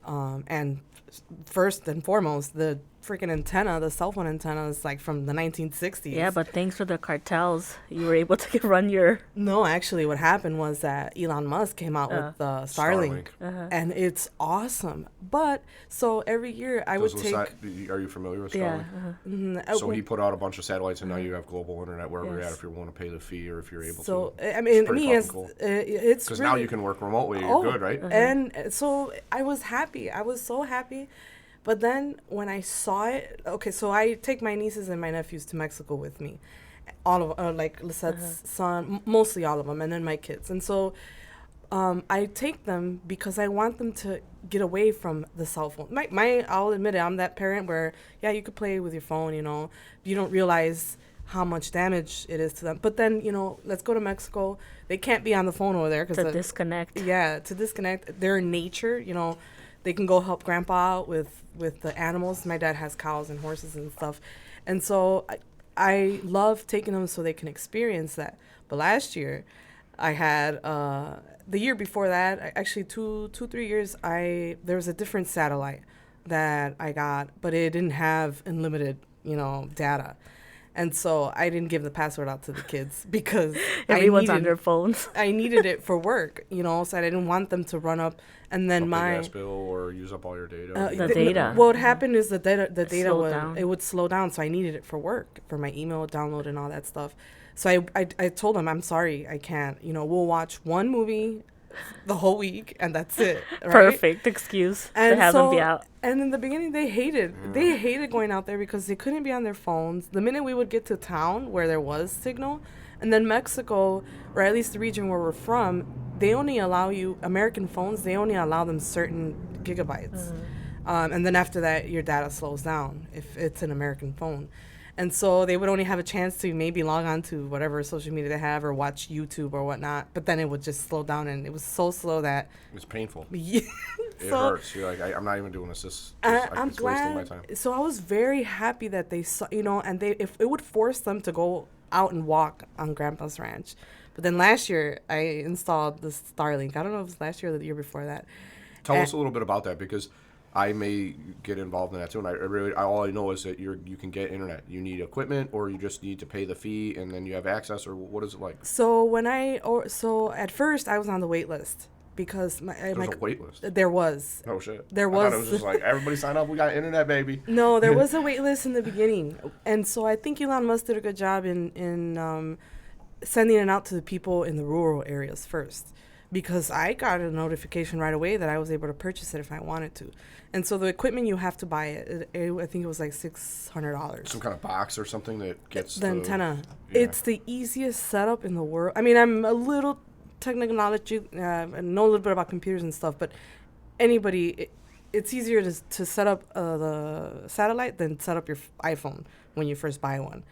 And first and foremost, the freaking antenna, the cell phone antenna, is like from the 1960s. Yeah, but thanks for the cartels, you were able to run your... No, actually, what happened was that Elon Musk came out with Starlink. And it's awesome. But, so every year I would take... Are you familiar with Starlink? Yeah. So he put out a bunch of satellites, and now you have global internet wherever you're at, if you want to pay the fee or if you're able to. So, I mean, it's cool. It's because really, now you can work remotely. You're good, right? And so I was happy. I was so happy. But then when I saw it, so I take my nieces and my nephews to Mexico with me. All of, like Lizette's son, mostly all of them, and then my kids. And so I take them because I want them to get away from the cell phone. I'll admit it, I'm that parent where, yeah, you could play with your phone, you don't realize how much damage it is to them. But then, let's go to Mexico. They can't be on the phone over there. To disconnect. Yeah, to disconnect. They're in nature, They can go help grandpa out with the animals. My dad has cows and horses and stuff. And so I love taking them so they can experience that. But last year, I had, the year before that, actually 3 years, there was a different satellite that I got, but it didn't have unlimited, data. And so I didn't give the password out to the kids because everyone's on their phones. I needed it for work, so I didn't want them to run up and then my gas bill or use up all your data. The data. What happened is the data would slow down, so I needed it for work, for my email download and all that stuff. So I told them, I'm sorry, I can't. We'll watch one movie the whole week and that's it. Right? Perfect excuse to have them be out. And in the beginning, they hated going out there because they couldn't be on their phones. The minute we would get to town where there was signal, and then Mexico, or at least the region where we're from, they only allow you, American phones, they only allow them certain gigabytes. And then after that, your data slows down if it's an American phone. And so they would only have a chance to maybe log on to whatever social media they have or watch YouTube or whatnot. But then it would just slow down, and it was so slow that... It's painful. Yeah. It hurts. You're like, I'm not even doing this. I'm glad. Wasting my time. So I was very happy that they saw, and if it would force them to go out and walk on Grandpa's ranch. But then last year, I installed the Starlink. I don't know if it was last year or the year before that. Tell us a little bit about that, because I may get involved in that too, and all I know is that you can get internet. You need equipment, or you just need to pay the fee, and then you have access, or what is it like? So at first I was on the wait list, because There's a wait list. there was. Oh, shit. There I was. thought it was just like, everybody sign up, we got internet, baby. No, there was a wait list in the beginning. And so I think Elon Musk did a good job in sending it out to the people in the rural areas first. Because I got a notification right away that I was able to purchase it if I wanted to. And so the equipment, you have to buy it. I think it was like $600. Some kind of box or something that gets The antenna. Yeah. It's the easiest setup in the world. I mean, I'm a little technical knowledge, I know a little bit about computers and stuff, but anybody, it's easier to set up the satellite than set up your iPhone when you first buy one.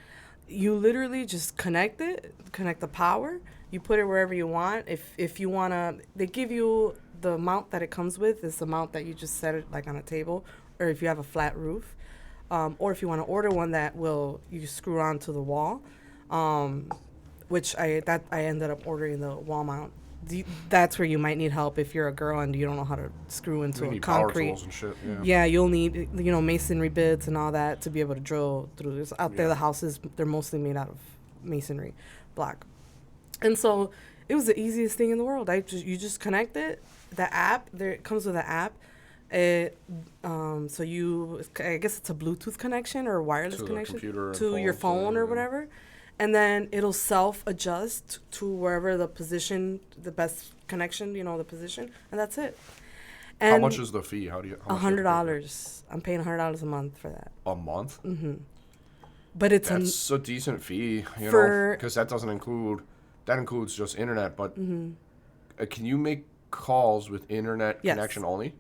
You literally just connect the power. You put it wherever you want. If you want to, they give you the mount that it comes with is the mount that you just set it like on a table, or if you have a flat roof, or if you want to order one that you screw onto the wall, which I ended up ordering the wall mount. That's where you might need help if you're a girl and you don't know how to screw into a concrete. Power tools and shit. Yeah, you'll need masonry bits and all that to be able to drill through this. Out there, the houses, they're mostly made out of masonry block. And so it was the easiest thing in the world. You just connect it. The app, it comes with an app. I guess it's a Bluetooth connection or a wireless connection to your phone or whatever. And then it'll self-adjust to wherever the best connection, the position, and that's it. And how much is the fee? $100. I'm paying $100 a month for that. A month? Mm-hmm. But that's a decent fee, because that includes just internet. But can you make calls with internet connection only?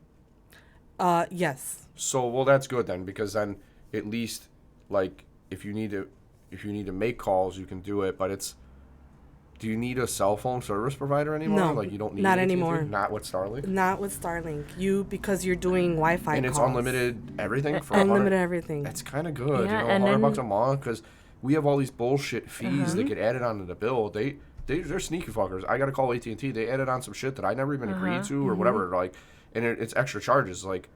Yes. So, well, that's good then, because then at least, like, if you need to make calls, you can do it. But do you need a cell phone service provider anymore? No, like you don't need not AT&T? anymore. Not with Starlink. Not with Starlink. Because you're doing Wi-Fi. And calls. it's unlimited everything for unlimited everything. That's kind of good. Yeah, $100 a month, because we have all these bullshit fees that get added onto the bill. They're sneaky fuckers. I got to call AT&T. They added on some shit that I never even agreed to or whatever. Like, and it's extra charges. Like,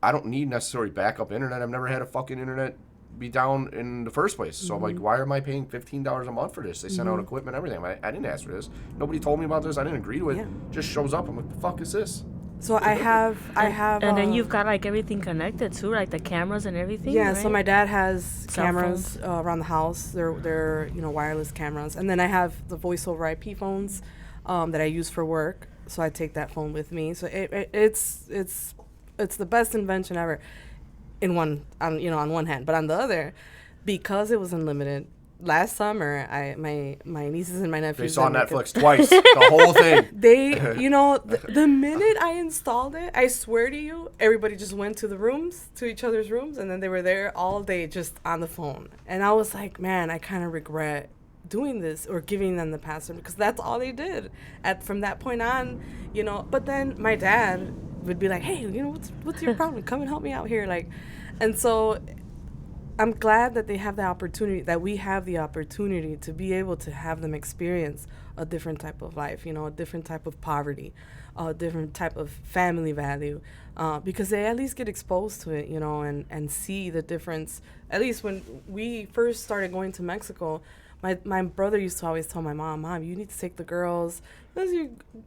I don't need necessary backup internet. I've never had a fucking internet be down in the first place. So I'm like, why am I paying $15 a month for this? They sent out equipment, everything. I didn't ask for this. Nobody told me about this. I didn't agree to it. Yeah. Just shows up. I'm like, the fuck is this? So I have. And then you've got like everything connected too, like the cameras and everything. Yeah. Right? So my dad has Cell cameras around the house. They're wireless cameras, and then I have the voice over IP phones that I use for work. So I take that phone with me. So it's the best invention ever. On one hand, but on the other, because it was unlimited. Last summer, my nieces and my nephews. They saw Netflix twice, the whole thing. They, the minute I installed it, I swear to you, everybody just went to each other's rooms, and then they were there all day just on the phone. And I was like, man, I kind of regret doing this or giving them the password, because that's all they did. From that point on, But then my dad would be like, hey, what's your problem? Come and help me out here, and so. I'm glad that we have the opportunity to be able to have them experience a different type of life, a different type of poverty, a different type of family value, because they at least get exposed to it, and see the difference. At least when we first started going to Mexico, my brother used to always tell my mom, you need to take the girls. Because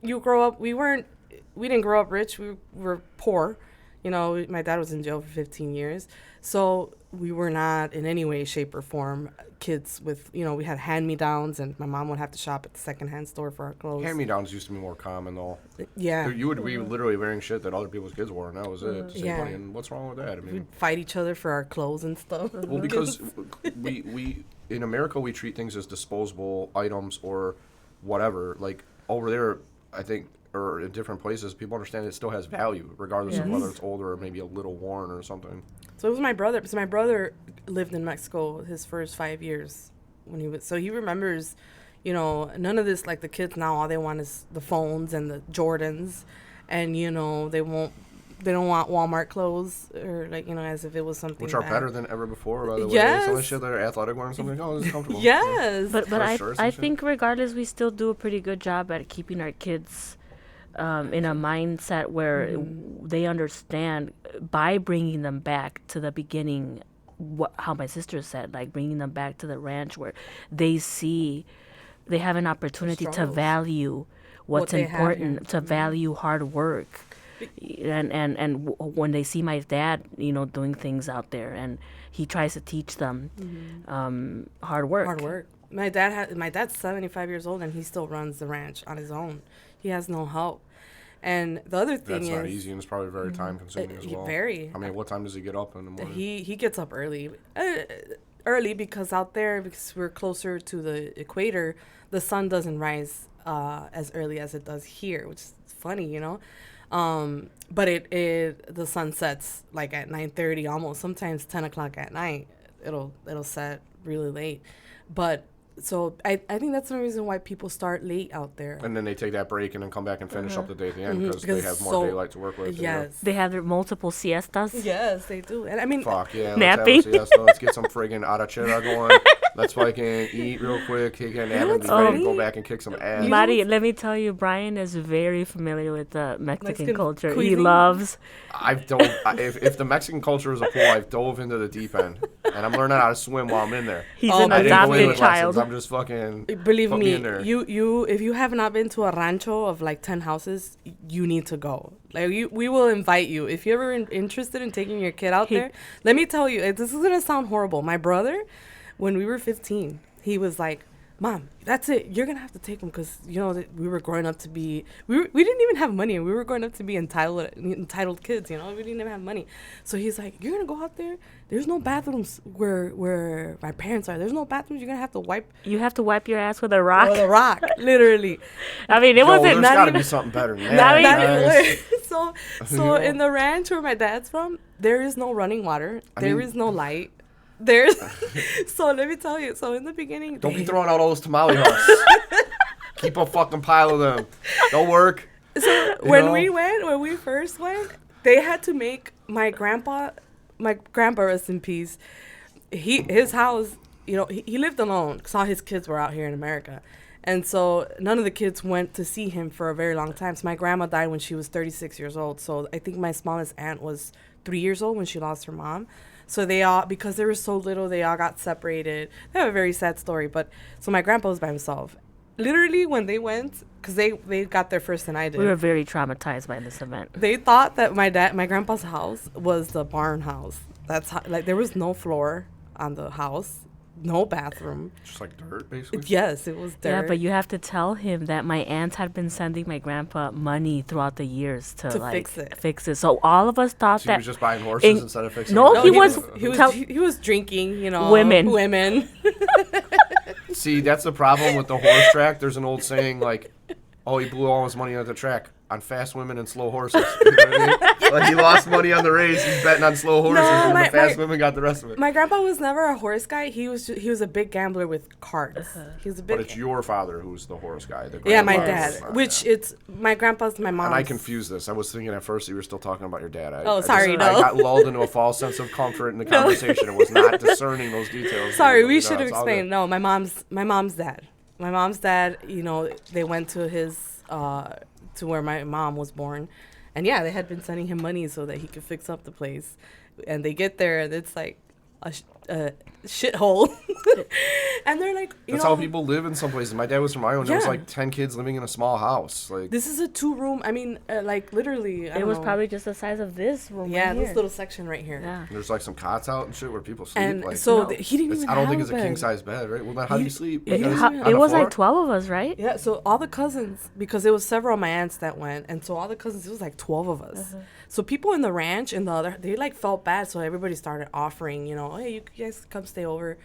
you grow up, we didn't grow up rich, we were poor. My dad was in jail for 15 years. So we were not in any way, shape, or form kids with, we had hand-me-downs, and my mom would have to shop at the secondhand store for our clothes. Hand-me-downs used to be more common, though. Yeah. You would be literally wearing shit that other people's kids wore, and that was it. Money, and what's wrong with that? I mean, we'd fight each other for our clothes and stuff. Well, because we in America, we treat things as disposable items or whatever. Like, over there, I think, or in different places, people understand it still has value, regardless of whether it's older or maybe a little worn or something. So it was my brother. So my brother lived in Mexico his first 5 years when he was. So he remembers, none of this, like the kids now, all they want is the phones and the Jordans, and they don't want Walmart clothes or as if it was something. Which are better than ever before, by the way. Yes. Some of the shit that are athletic wear and something. Oh, this is comfortable. Yes. But I think regardless, we still do a pretty good job at keeping our kids in a mindset where they understand by bringing them back to the beginning, how my sister said, like bringing them back to the ranch where they have an opportunity to value what's they have important, here. to value hard work. And when they see my dad, doing things out there, and he tries to teach them hard work. Hard work. My dad's 75 years old, and he still runs the ranch on his own. He has no help. And the other thing That's is, not easy, and it's probably very time consuming as well. Very. I mean, what time does he get up in the morning? He gets up early. Early because out there, because we're closer to the equator, the sun doesn't rise as early as it does here, which is funny, but the sun sets like at 9:30, almost sometimes 10 o'clock at night. It'll set really late, but. So I think that's the reason why people start late out there. And then they take that break and then come back and finish up the day at the end because they have more so- daylight to work with. Yes. They have their multiple siestas. Yes, they do. And I mean, Fuck yeah. Napping. Let's get some friggin' arrachera going. Let's fucking eat real quick, kick a nap, and be ready to go back and kick some ass. Mari, let me tell you, Brian is very familiar with the Mexican culture. He cuisine. loves. If the Mexican culture is a pool, I've dove into the deep end, and I'm learning how to swim while I'm in there. He's Oh an my I didn't go in adopted with child. lessons. I'm just fucking. believe put me, in there. you if you have not been to a rancho of like 10 houses, you need to go. Like we will invite you if you're ever interested in taking your kid out there. Let me tell you, this is gonna sound horrible. My brother, when we were 15, he was like, "Mom, that's it. You're gonna have to take him because that we were growing up to be we didn't even have money. We were growing up to be entitled kids. We didn't even have money. So he's like, you're gonna go out there. There's no bathrooms where my parents are. There's no bathrooms. You're gonna have to wipe You have to wipe your ass with a rock. with a rock, literally. I mean, it Yo, wasn't there's not gotta even. be something better than Not that. even- guys. So in the ranch where my dad's from, there is no running water. There mean- is no light. There's so let me tell you. So in the beginning, Don't be throwing out all those tamale husks. Keep a fucking pile of them. Don't work. So when we first went, they had to make my grandpa rest in peace. His house, he lived alone because all his kids were out here in America. And so none of the kids went to see him for a very long time. So my grandma died when she was 36 years old. So I think my smallest aunt was 3 years old when she lost her mom. So they all, because they were so little, they all got separated. They have a very sad story. But so my grandpa was by himself. Literally when they went, because they got there first than I did. We were very traumatized by this event. They thought that my grandpa's house was the barn house. That's how, like, there was no floor on the house, no bathroom. Just like dirt, basically. Yes, it was dirt. Yeah, but you have to tell him that my aunt had been sending my grandpa money throughout the years to fix it. So all of us thought So that he was just buying horses instead of fixing No, them? he was- he was drinking, Women. See, that's the problem with the horse track. There's an old saying like, "Oh, he blew all his money on the track on fast women and slow horses." You know what I mean? Like he lost money on the race. He's betting on slow horses, and the fast women got the rest of it. My grandpa was never a horse guy. He was a big gambler with cards. He was a big. But it's your father who's the horse guy. Yeah, my grandfather dad. was not, Which yeah. it's my grandpa's my mom. And I confused this. I was thinking at first you were still talking about your dad. Sorry, no. I got lulled into a false sense of comfort in the conversation and was not discerning those details. Sorry, we No, should have it's all explained. good. No, my mom's dad. My mom's dad, they went to his to where my mom was born. And yeah, they had been sending him money so that he could fix up the place. And they get there and it's like a shithole. And they're like, That's how people live in some places. My dad was from Iowa. There was Yeah. like 10 kids living in a small house. Like this is a 2-room. I mean, like literally. it was probably just the size of this room. yeah, right this here. little section right here. Yeah. there's like some cots out and shit where people sleep. And like, so No. he didn't even. I don't think have it's a king bed. size bed, right? Well, then how do you sleep? It, You guys ha- on it the was floor? like 12 of us, right? Yeah, so all the cousins, because it was several of my aunts that went, and so all the cousins, it was like 12 of us. So people in the ranch and the other, they like felt bad, so everybody started offering, hey, you guys come stay over.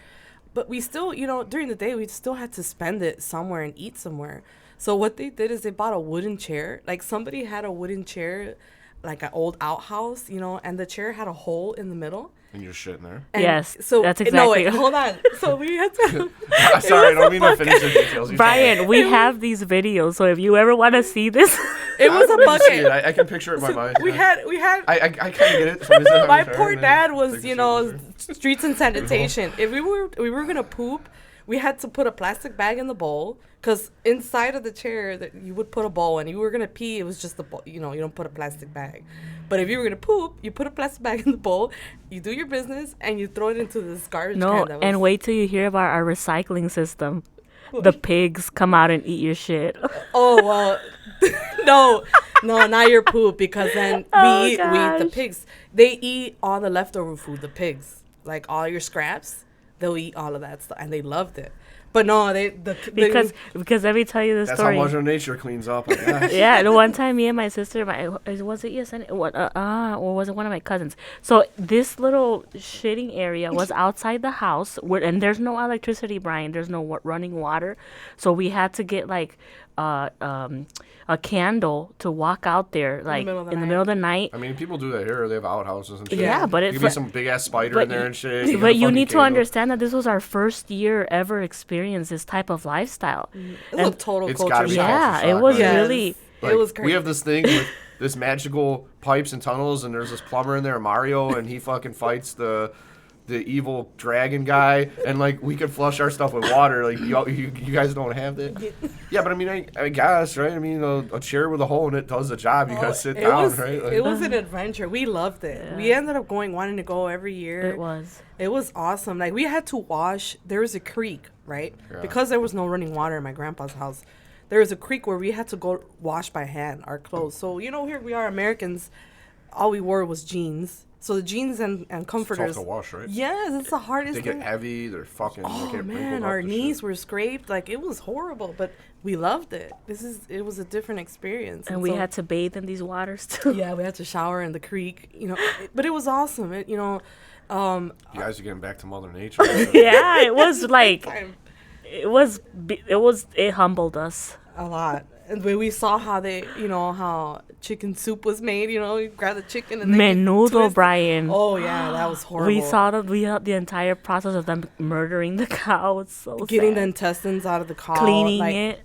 But we still, during the day, we still had to spend it somewhere and eat somewhere. So what they did is they bought a wooden chair. Like somebody had a wooden chair, like an old outhouse, and the chair had a hole in the middle. And you're shitting there. And Yes, so that's No, exactly- wait, hold on. So we had to. Sorry, I was don't a mean to bucket. finish the details. You're Brian, we have these videos, so if you ever want to see this, It was a telling me. I can see it. bucket. I can picture it in my mind. We had. I kind of get it. So it's My sure, poor and then dad was, take the picture. streets and sanitation. If we were gonna poop, we had to put a plastic bag in the bowl, because inside of the chair that you would put a bowl, and if you were gonna pee, it was just a bowl. You don't put a plastic bag. But if you were gonna poop, you put a plastic bag in the bowl, you do your business, and you throw it into this garbage no, can. and wait till you hear about our recycling system. the pigs come out and eat your shit. Oh, well, no, not your poop, because then we eat the pigs. They eat all the leftover food, the pigs. Like all your scraps, they'll eat all of that stuff, and they loved it. But no, because let me tell you the story. That's how Mother Nature cleans up, I guess. Yeah, the one time me and my sister, was it Yesenia? Or was it one of my cousins? So this little shitting area was outside the house, and there's no electricity, Brian. There's no running water, so we had to get like a candle to walk out there, like in the middle of the night. I mean, people do that here. They have outhouses and shit. Yeah, but it could be some big ass spider in there and shit. But you need to understand that this was our first year ever experience this type of lifestyle. It was total culture shock. Yeah, it was really. Like, it was crazy. We have this thing with this magical pipes and tunnels, and there's this plumber in there, Mario, and he fucking fights the evil dragon guy, and like we could flush our stuff with water. Like you guys don't have that. Yeah, but I mean, I guess, right? I mean, a chair with a hole in it does the job. You gotta sit down, right? Like, it was an adventure. We loved it. Yeah. We ended up wanting to go every year. It was awesome. Like we had to wash. There was a creek, right? Yeah. Because there was no running water in my grandpa's house. There was a creek where we had to go wash by hand our clothes. So here we are, Americans. All we wore was jeans. So the jeans and comforters. It's tough to wash, right? Yes, it's the hardest thing. They get heavy. They're fucking. Oh man, our knees were scraped. Like it was horrible, but we loved it. It was a different experience. And we had to bathe in these waters too. Yeah, we had to shower in the creek. But it was awesome. You guys are getting back to Mother Nature. Yeah, it was like. It humbled us a lot. And when we saw how how chicken soup was made, you grab the chicken and menudo, Brian. Oh yeah, that was horrible. We saw the entire process of them murdering the cow. It's so getting sad. The intestines out of the cow, cleaning it.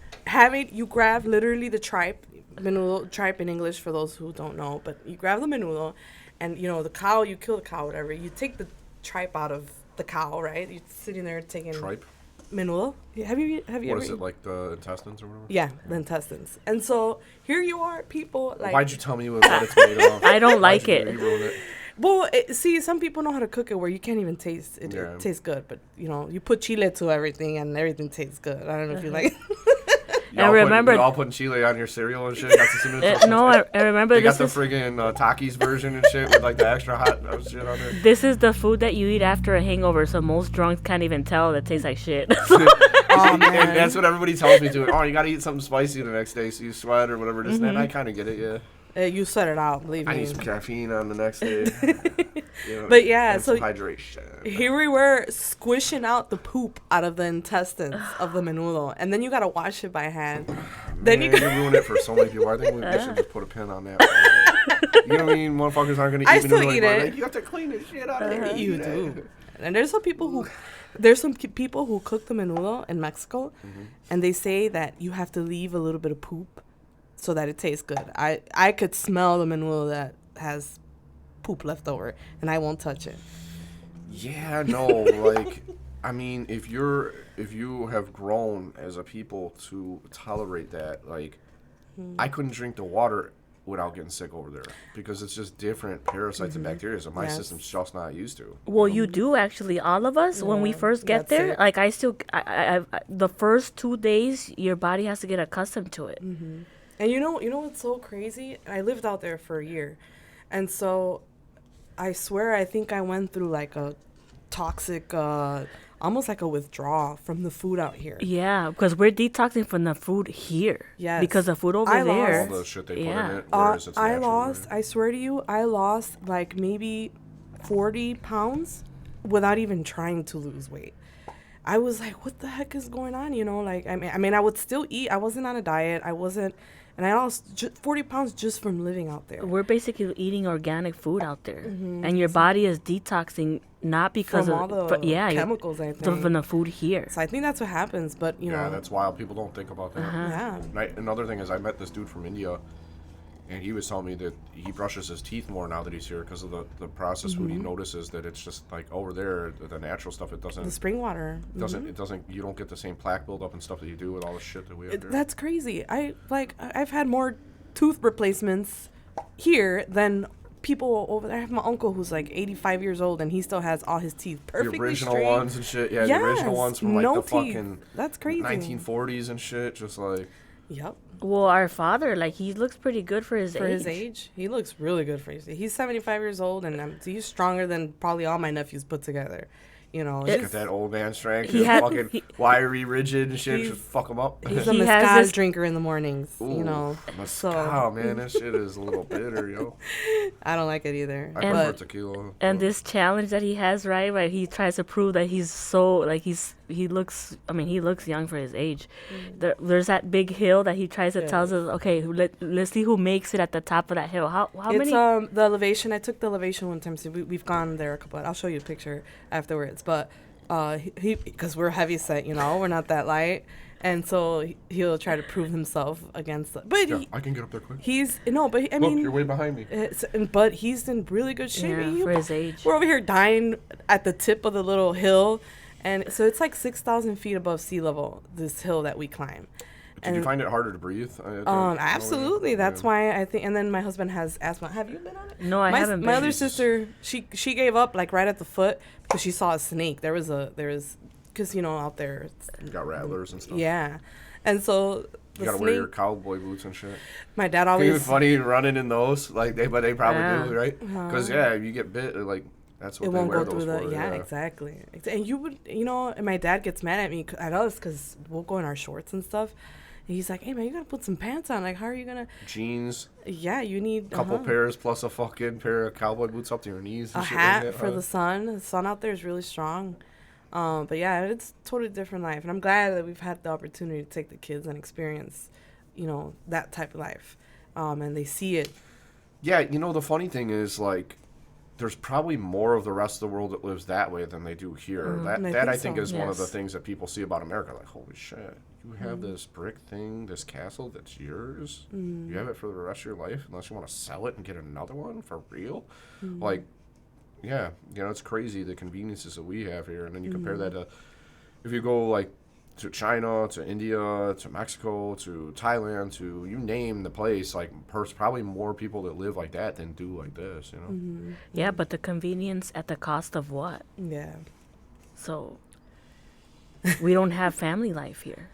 You grab literally the tripe, menudo, tripe in English for those who don't know, but you grab the menudo, and the cow, you kill the cow, whatever. You take the tripe out of the cow, right? You're sitting there taking tripe. Menudo. Have you what ever? What is it, like the intestines or whatever? Yeah, the intestines. And so here you are, people like. Why'd you tell me what it's made of? I don't like it. You ruined it. Well, see, some people know how to cook it where you can't even taste it. Yeah. It tastes good, but you put chile to everything and everything tastes good. I don't know if you like. I remember y'all putting chile on your cereal and shit. No, I remember. They got the friggin' Takis version and shit with like the extra hot shit on it. This is the food that you eat after a hangover, so most drunks can't even tell that it tastes like shit. Oh man, and that's what everybody tells me too. Oh, you gotta eat something spicy the next day so you sweat or whatever. This and that. I kind of get it, yeah. You sweat it out, believe me. I need some caffeine on the next day. But yeah, so hydration. Here we were squishing out the poop out of the intestines of the menudo, and then you gotta wash it by hand. Then you ruin it for so many people. I think we should just put a pin on that. You know what I mean? Motherfuckers aren't gonna eat still eat it. Like, you have to clean the shit out of it. You do. And there's some people who cook the menudo in Mexico, and they say that you have to leave a little bit of poop so that it tastes good. I could smell the menudo that has poop left over, and I won't touch it. Yeah, no, like, I mean, if you have grown as a people to tolerate that, like, I couldn't drink the water without getting sick over there because it's just different parasites and bacteria that my system's just not used to. Well, you do actually. All of us, when we first get there, like I the first 2 days, your body has to get accustomed to it. Mm-hmm. And you know what's so crazy? I lived out there for a year, and so I swear I think I went through like a toxic, almost like a withdrawal from the food out here. Yeah, because we're detoxing from the food here. Yes. Because the food over there. All the shit they put in it. It's I swear to you, I lost like maybe 40 pounds without even trying to lose weight. I was like, what the heck is going on? Like, I mean, I would still eat. I wasn't on a diet. And I lost 40 pounds just from living out there. We're basically eating organic food out there. Mm-hmm. And your body is detoxing not because from all the chemicals, I think. From the food here. So I think that's what happens, but, Yeah, that's wild. People don't think about that. Uh-huh. Yeah. Another thing is I met this dude from India, and he was telling me that he brushes his teeth more now that he's here because of the processed food. He notices that it's just like over there, the natural stuff, it doesn't... The spring water. You don't get the same plaque buildup and stuff that you do with all the shit that we have there. That's crazy. I've had more tooth replacements here than people over there. I have my uncle who's like 85 years old, and he still has all his teeth perfectly The original straight. ones and shit. Yeah, Yes, the original ones from like no the teeth. fucking That's crazy. 1940s and shit. Just like, Yep. Well, our father, like, he looks pretty good for his age. For his age, he looks really good for his age. He's 75 years old, and he's stronger than probably all my nephews put together. You know, got that old man strength. He He's had- fucking he- wiry, rigid and shit. Just fuck him up. he's a He has mezcal this- drinker in the mornings. Ooh, You know, mezcal, man, that shit is a little bitter, yo. I don't like it either. I And- prefer But tequila. And this challenge that he has, right, he tries to prove that he's so, like, he looks young for his age. There's that big hill that he tries to tells us, okay, let's see who makes it at the top of that hill. How it's many? the elevation. I took the elevation one time, so we've gone there a couple. I'll show you a picture afterwards. But he because we're heavy set, you know, we're not that light, and so he'll try to prove himself against. But Yeah, I can get up there quick. I Look, mean, you're way behind me. but he's in really good shape. Yeah, and for his age. We're over here dying at the tip of the little hill, and so it's like 6,000 feet above sea level. This hill that we climb. Did you find it harder to breathe? Absolutely. That's Yeah. why I think. And then my husband has asthma. Have you been on it? No, I haven't My been. other Jesus. sister, she gave up like right at the foot because she saw a snake. There was because you know out there. You got rattlers and stuff. Yeah, and so You the gotta wear your snake. cowboy boots and shit. My dad It'd be always. funny running in those, like but they probably Yeah. do, right? Because you get bit, like that's what It they won't wear go those through for. the exactly. And you would and my dad gets mad at me at us because we'll go in our shorts and stuff. And he's like, "Hey man, you gotta put some pants on. Like, how are you gonna?" Jeans, Yeah, you need couple pairs plus a fucking pair of cowboy boots up to your knees. a And shit hat like that, for the sun. The sun out there is really strong. But yeah, it's a totally different life, and I'm glad that we've had the opportunity to take the kids and experience, that type of life, and they see it. Yeah, the funny thing is, like, there's probably more of the rest of the world that lives that way than they do here. And I That I think think so. is one of the Yes. things that people see about America. Like, holy shit, you have this brick thing, this castle that's yours. You have it for the rest of your life, unless you want to sell it and get another one for real. Like, yeah, it's crazy the conveniences that we have here, and then you compare that to if you go like to China, to India, to Mexico, to Thailand, to you name the place, like probably more people that live like that than do like this, Yeah, but the convenience at the cost of what? Yeah. So we don't have family life here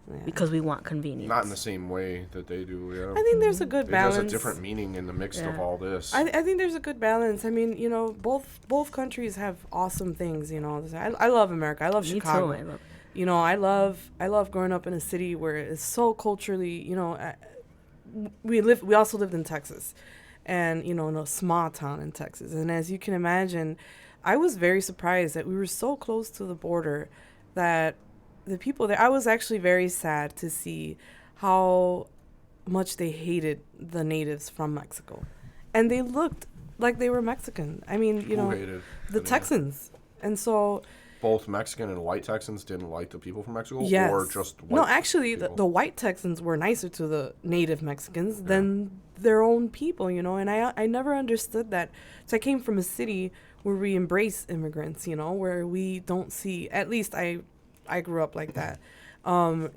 Yeah. because we want convenience. Not in the same way that they do, I think there's a good It balance. has a different meaning in the mix of Yeah. all this. I think there's a good balance. I mean, both countries have awesome things. I love America. I love Me Chicago. too. I love I love growing up in a city where it's so culturally. We also lived in Texas, and in a small town in Texas. And as you can imagine, I was very surprised that we were so close to the border that the people there. I was actually very sad to see how much they hated the natives from Mexico, and they looked like they were Mexican. I mean, Who hated the Texans, and so. both Mexican and white Texans didn't like the people from Mexico, Yes. or just white no, actually, people? the white Texans were nicer to the native Mexicans than their own people, and I never understood that. So I came from a city where we embrace immigrants, where we don't see, at least I grew up like that, and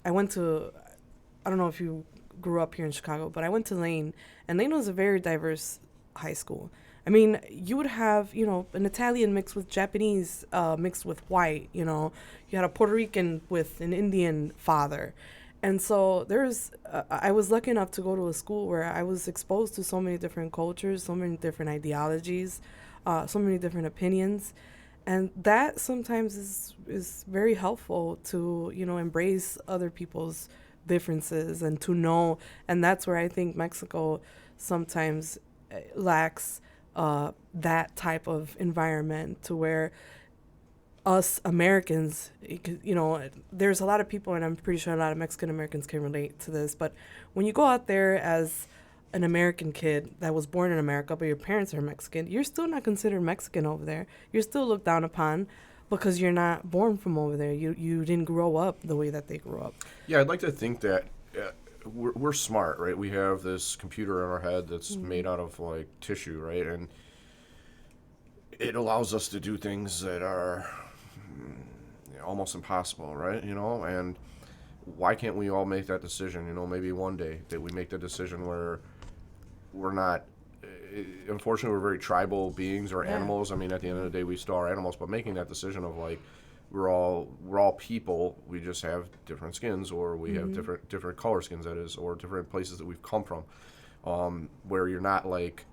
I went to, I don't know if you grew up here in Chicago, but I went to Lane, and Lane was a very diverse high school. I mean, you would have, an Italian mixed with Japanese, mixed with white, you had a Puerto Rican with an Indian father. And so I was lucky enough to go to a school where I was exposed to so many different cultures, so many different ideologies, so many different opinions. And that sometimes is very helpful to, embrace other people's differences and to know. And that's where I think Mexico sometimes lacks that type of environment, to where us Americans, there's a lot of people, and I'm pretty sure a lot of Mexican Americans can relate to this, but when you go out there as an American kid that was born in America, but your parents are Mexican, you're still not considered Mexican over there. You're still looked down upon because you're not born from over there. You didn't grow up the way that they grew up. Yeah, I'd like to think that we're smart, right? We have this computer in our head that's made out of like tissue, right? And it allows us to do things that are almost impossible, right? And why can't we all make that decision? Maybe one day that we make the decision where we're not unfortunately, we're very tribal beings or animals. I mean, at the end of the day, we still are animals. But making that decision of like, we're all people. We just have different skins, or we have different color skins. That is, or different places that we've come from. Where you're not like,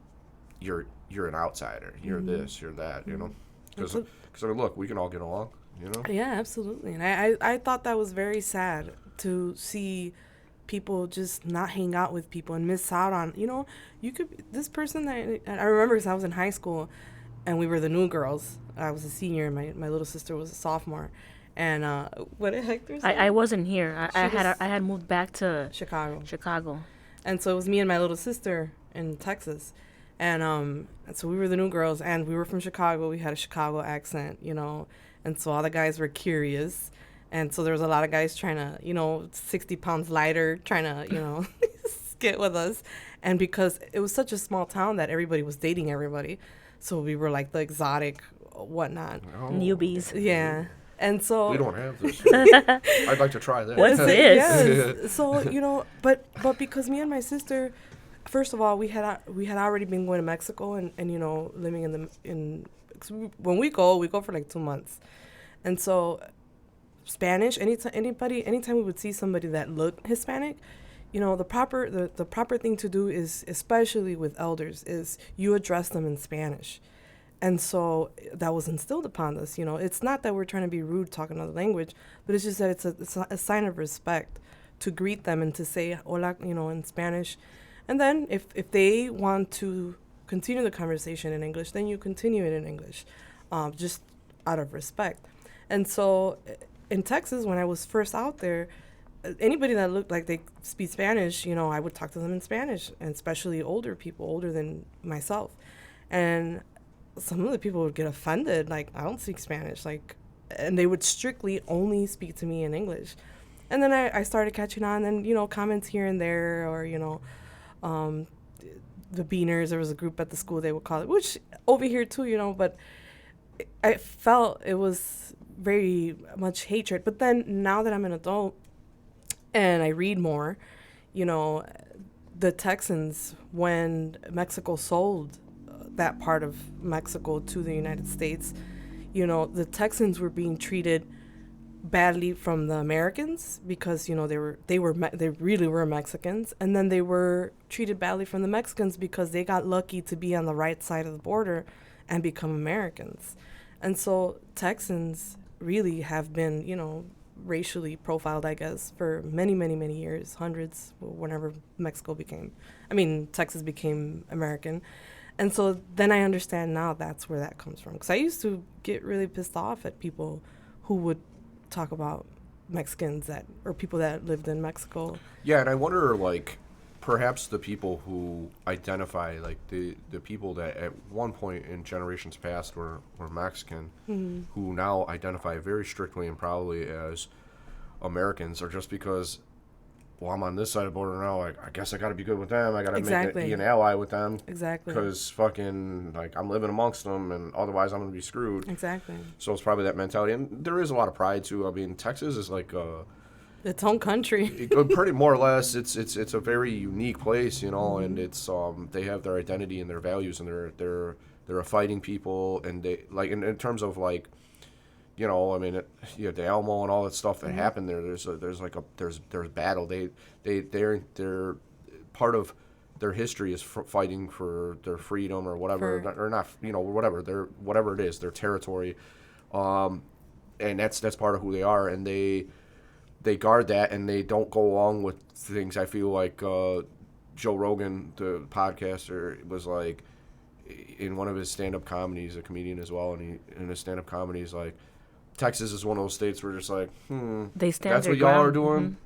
you're an outsider. You're this. You're that. You know, because I mean, look, we can all get along. You know. Yeah, absolutely. And I thought that was very sad to see people just not hang out with people and miss out on, you know, this person that I remember, because I was in high school and we were the new girls. I was a senior and my little sister was a sophomore. And what did Hector say? I wasn't here. I had moved back to Chicago. And so it was me and my little sister in Texas. And so we were the new girls, and we were from Chicago. We had a Chicago accent, you know. And so all the guys were curious. And so there was a lot of guys trying to, you know, 60 pounds lighter, trying to, you know, get with us. And because it was such a small town that everybody was dating everybody. So we were like the exotic whatnot. Oh. Newbies. Yeah. And so we don't have this. I'd like to try that. What's this? Yes. So, you know, but because me and my sister, first of all, we had already been going to Mexico and you know, living when we go for like 2 months. And so Spanish, anytime we would see somebody that looked Hispanic, you know, the proper thing to do is, especially with elders, is you address them in Spanish. And so that was instilled upon us, you know. It's not that we're trying to be rude talking another language, but it's just that it's a sign of respect to greet them and to say hola, you know, in Spanish. And then if they want to continue the conversation in English, then you continue it in English, just out of respect. And so in Texas, when I was first out there, anybody that looked like they speak Spanish, you know, I would talk to them in Spanish, and especially older people, older than myself. And some of the people would get offended, like, I don't speak Spanish, like, and they would strictly only speak to me in English. And then I started catching on, and, you know, comments here and there, or, you know, the Beaners, there was a group at the school they would call it, which over here too, you know, but I felt it was very much hatred. But then now that I'm an adult and I read more, you know, the Texans, when Mexico sold that part of Mexico to the United States, you know, the Texans were being treated badly from the Americans because, you know, they really were Mexicans, and then they were treated badly from the Mexicans because they got lucky to be on the right side of the border and become Americans. And so Texans really have been, you know, racially profiled, I guess, for many, many, many years, hundreds, whenever Texas became American. And so then I understand now that's where that comes from. Because I used to get really pissed off at people who would talk about Mexicans or people that lived in Mexico. Yeah, and I wonder, like, perhaps the people who identify, like, the people that at one point in generations past were Mexican, who now identify very strictly and proudly as Americans, are just because, well, I'm on this side of the border now, I guess I got to be good with them. I got to be an ally with them. Exactly. Because fucking, like, I'm living amongst them, and otherwise I'm going to be screwed. Exactly. So it's probably that mentality. And there is a lot of pride, too. I mean, Texas is like its own country. Pretty more or less. It's a very unique place, you know, and it's they have their identity and their values, and they're a fighting people, and they, like, in terms of, like, you know, I mean, you have the Alamo and all that stuff that happened there. There's battle. They're part of their history is fighting for their freedom or whatever, or not, you know, whatever it is, their territory, and that's part of who they are, and they guard that, and they don't go along with things. I feel like Joe Rogan, the podcaster, was like, in one of his stand-up comedies, a comedian as well, and he in his stand-up comedy, he's like, Texas is one of those states where just like, they stand that's what y'all are doing.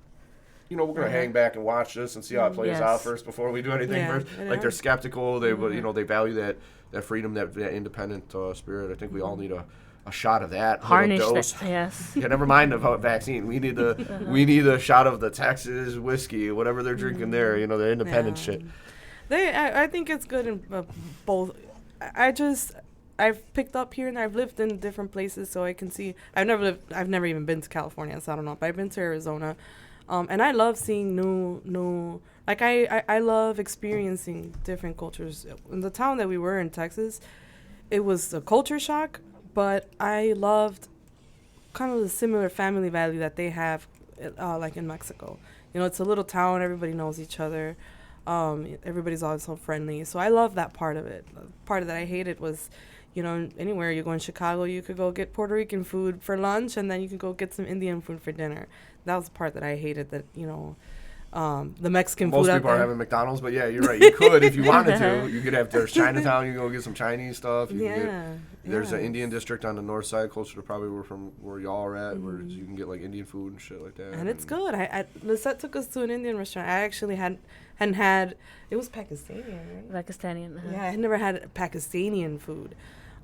You know, we're gonna hang back and watch this and see how it plays out first before we do anything. First, like, they're skeptical. They, you know, they value that freedom, that independent spirit. I think we all need a shot of that. Harness that, yes. Yeah, never mind about vaccine. We need a shot of the Texas whiskey, whatever they're drinking there. You know, the independent shit. I think it's good in both. I've picked up here, and I've lived in different places, so I can see. I've never even been to California, so I don't know. But I've been to Arizona, And I love seeing new. Like I love experiencing different cultures. In the town that we were in, Texas, it was a culture shock, but I loved kind of the similar family value that they have, like in Mexico. You know, it's a little town. Everybody knows each other. Everybody's always so friendly. So I love that part of it. The part that I hated was, you know, anywhere you go in Chicago, you could go get Puerto Rican food for lunch, and then you could go get some Indian food for dinner. That was the part that I hated, that, you know, the Mexican food. Most people are having McDonald's, but yeah, you're right. You could, if you wanted to. You could have, there's Chinatown, you can go get some Chinese stuff. You can get, there's an Indian district on the north side, closer to probably where y'all are at, where you can get like Indian food and shit like that. And it's good. Lizette took us to an Indian restaurant. I actually hadn't had, it was Pakistani, right? Pakistani. Yeah, I had never had Pakistani food.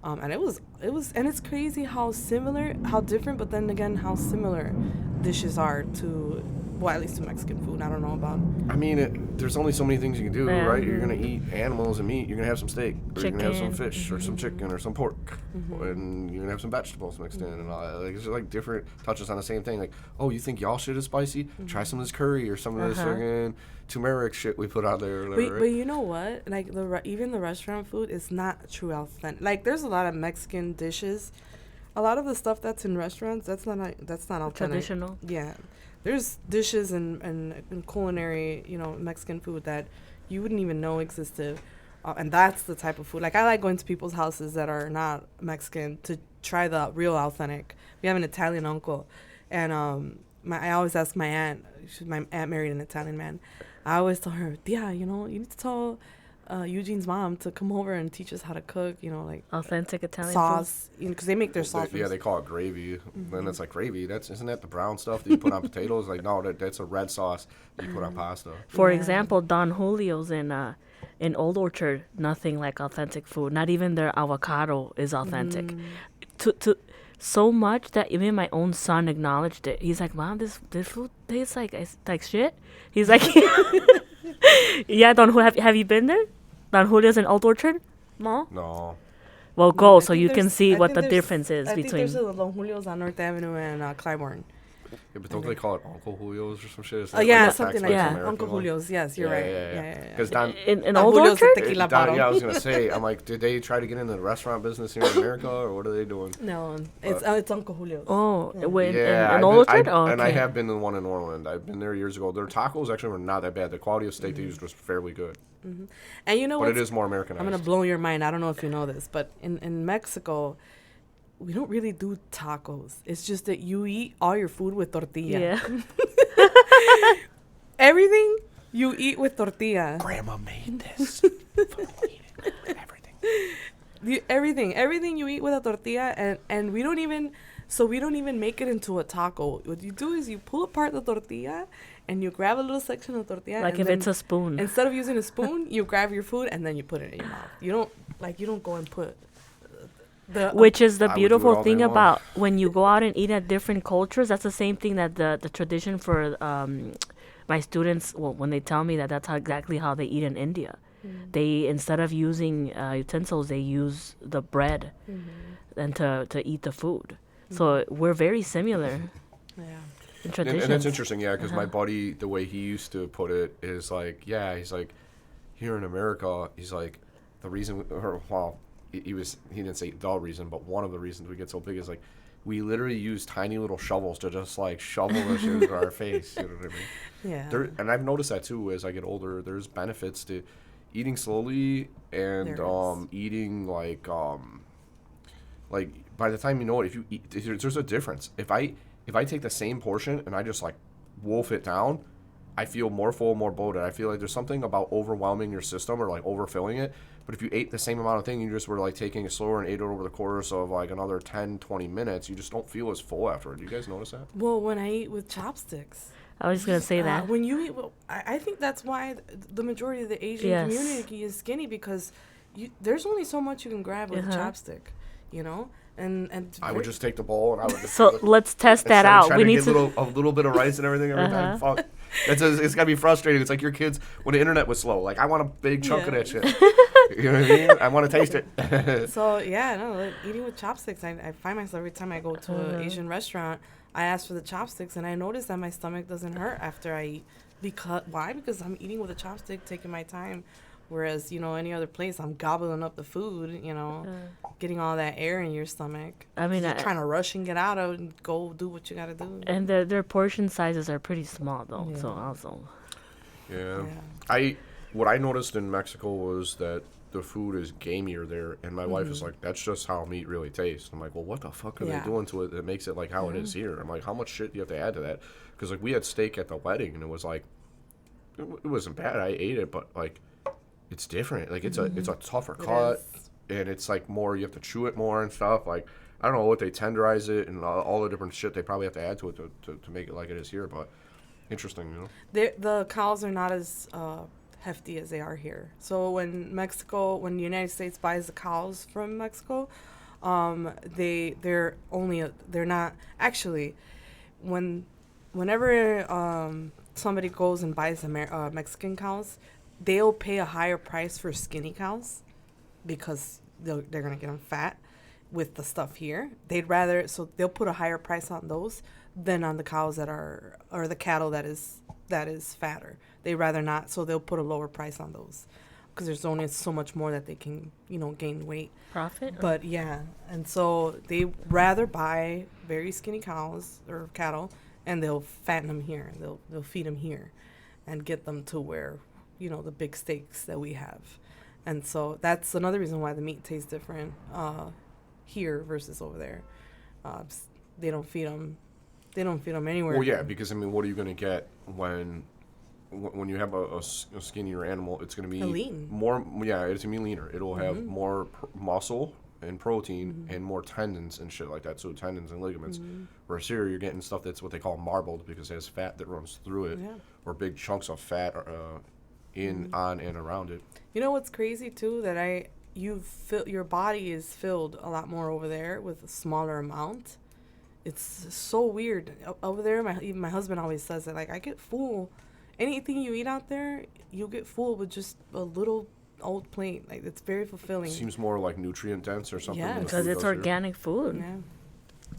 And it was, and it's crazy how different, but then again, how similar dishes are to, well, at least to Mexican food. I don't know about. I mean, there's only so many things you can do, right? You're going to eat animals and meat. You're going to have some steak, or chicken. You're going to have some fish, or some chicken, or some pork. And you're going to have some vegetables mixed in and all that. Like, it's just like different touches on the same thing. Like, oh, you think y'all shit is spicy? Try some of this curry or some of this fucking turmeric shit we put out there. But you know what? Like, even the restaurant food is not true authentic. Like, there's a lot of Mexican dishes. A lot of the stuff that's in restaurants, that's not authentic. Traditional. Yeah. There's dishes and culinary, you know, Mexican food that you wouldn't even know existed. And that's the type of food. Like, I like going to people's houses that are not Mexican to try the real authentic. We have an Italian uncle. And I always ask my aunt. My aunt married an Italian man. I always tell her, Tia, you know, you need to tell Eugene's mom to come over and teach us how to cook, you know, like authentic Italian sauce, you know, because they make their sauce. They call it gravy. Then it's like gravy. Isn't that the brown stuff that you put on potatoes? Like, no, that's a red sauce that you put on pasta. For example, Don Julio's in Old Orchard, nothing like authentic food. Not even their avocado is authentic. To so much that even my own son acknowledged it. He's like, Mom, this food tastes like shit. He's like, yeah, Don Julio, have you been there? Don Julio's in Old Orchard? No. Well, go so you can see what the difference is between. I think there's a Don Julio's on North Avenue and Clybourne. Yeah, but don't they call it Uncle Julio's or some shit? Yeah, something like that. Uncle Julio's, yes, you're right. Yeah. Because in Old Orchard? I was going to say, I'm like, did they try to get into the restaurant business here in America, or what are they doing? No, it's Uncle Julio's. Oh, in Old Orchard? And I have been to the one in Orland. I've been there years ago. Their tacos actually were not that bad. The quality of steak they used was fairly good. And you know what? But it is more Americanized. I'm going to blow your mind. I don't know if you know this, but in Mexico, we don't really do tacos. It's just that you eat all your food with tortilla. Yeah. Everything you eat with tortilla. Grandma made this. Everything you eat with a tortilla, and we don't even make it into a taco. What you do is you pull apart the tortilla and you grab a little section of tortilla. Like if it's a spoon. Instead of using a spoon, you grab your food and then you put it in your mouth. You don't go and put. Which is the beautiful thing about when you go out and eat at different cultures. That's the same thing that the tradition for my students, well, when they tell me that's exactly how they eat in India. They, instead of using utensils, they use the bread and to eat the food. So we're very similar. Yeah. In traditions. And that's interesting, yeah, because my buddy, the way he used to put it is like, he's like, here in America, he's like, the reason, he didn't say the reason, but one of the reasons we get so big is like we literally use tiny little shovels to just like shovel the shit into our face. You know what I mean? Yeah. And I've noticed that too as I get older. There's benefits to eating slowly and eating like by the time you know it, if you eat, there's a difference. If I take the same portion and I just like wolf it down, I feel more full, more bloated. I feel like there's something about overwhelming your system or like overfilling it. But if you ate the same amount of thing, you just were like taking it slower and ate it over the course of like another 10, 20 minutes, you just don't feel as full after. Do you guys notice that? Well, when I eat with chopsticks. I was going to say that. When you eat, I think that's why the majority of the Asian community is skinny, because there's only so much you can grab with a chopstick, you know? And I would just take the bowl and I would just let's test that out. We need a little bit of rice and everything every time. Fuck. It's gotta be frustrating. It's like your kids when the internet was slow. Like, I want a big chunk of that shit. You know what I mean? I want to taste it. So yeah, no, like, eating with chopsticks. I find myself every time I go to an Asian restaurant, I ask for the chopsticks, and I notice that my stomach doesn't hurt after I eat. Why? Because I'm eating with a chopstick, taking my time. Whereas, any other place, I'm gobbling up the food, getting all that air in your stomach. I mean, you're trying to rush and get out of and go do what you got to do. And their portion sizes are pretty small, though. Yeah. So also. Yeah. What I noticed in Mexico was that the food is gamier there, and my wife is like, that's just how meat really tastes. I'm like, well, what the fuck are they doing to it that makes it like how it is here? I'm like, how much shit do you have to add to that? Because like we had steak at the wedding, and it was like, it wasn't bad. I ate it, but like, it's different. Like it's a tougher cut, and it's like more. You have to chew it more and stuff. Like I don't know what they tenderize it and all the different shit they probably have to add to it to make it like it is here. But interesting, The cows are not as hefty as they are here. So when the United States buys the cows from Mexico, they're not actually whenever somebody goes and buys Mexican cows, they'll pay a higher price for skinny cows because they're gonna get them fat with the stuff here. They'll put a higher price on those than on the cows or the cattle that is fatter. They rather not, so they'll put a lower price on those because there's only so much more that they can, gain weight. Profit? But yeah, and so they rather buy very skinny cows or cattle, and they'll fatten them here. They'll feed them here, and get them to where, the big steaks that we have. And so that's another reason why the meat tastes different here versus over there. They don't feed them anywhere. Well, yeah, because what are you going to get when you have a skinnier animal? It's going to be lean. More. Yeah, it's going to be leaner. It'll have more muscle and protein and more tendons and shit like that. So tendons and ligaments. Whereas here you're getting stuff that's what they call marbled because it has fat that runs through it, or big chunks of fat on and around it. You know what's crazy too? That your body is filled a lot more over there with a smaller amount. It's so weird over there. My husband always says that, like, I get full. Anything you eat out there, you'll get full with just a little old plate. Like, it's very fulfilling. Seems more like nutrient dense or something. Yeah, because it's organic food.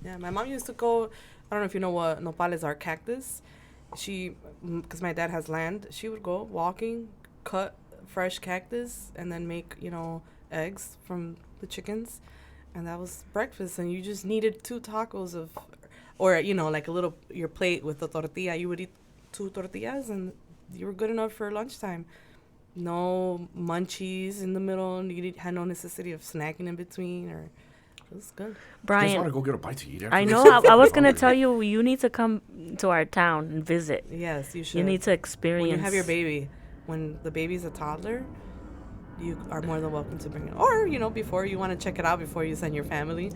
Yeah. My mom used to go. I don't know if you know what nopales are, cactus. Because my dad has land, she would go walking, cut fresh cactus, and then make, eggs from the chickens. And that was breakfast. And you just needed 2 tacos or, like your plate with the tortilla. You would eat 2 tortillas and you were good enough for lunchtime. No munchies in the middle. You had no necessity of snacking in between it was good. Brian, you guys want to go get a bite to eat after I this? know. I was going to tell you need to come to our town and visit. Yes, you should. You need to experience. When you have your baby, when the baby's a toddler, you are more than welcome to bring it. Or, before you want to check it out before you send your family.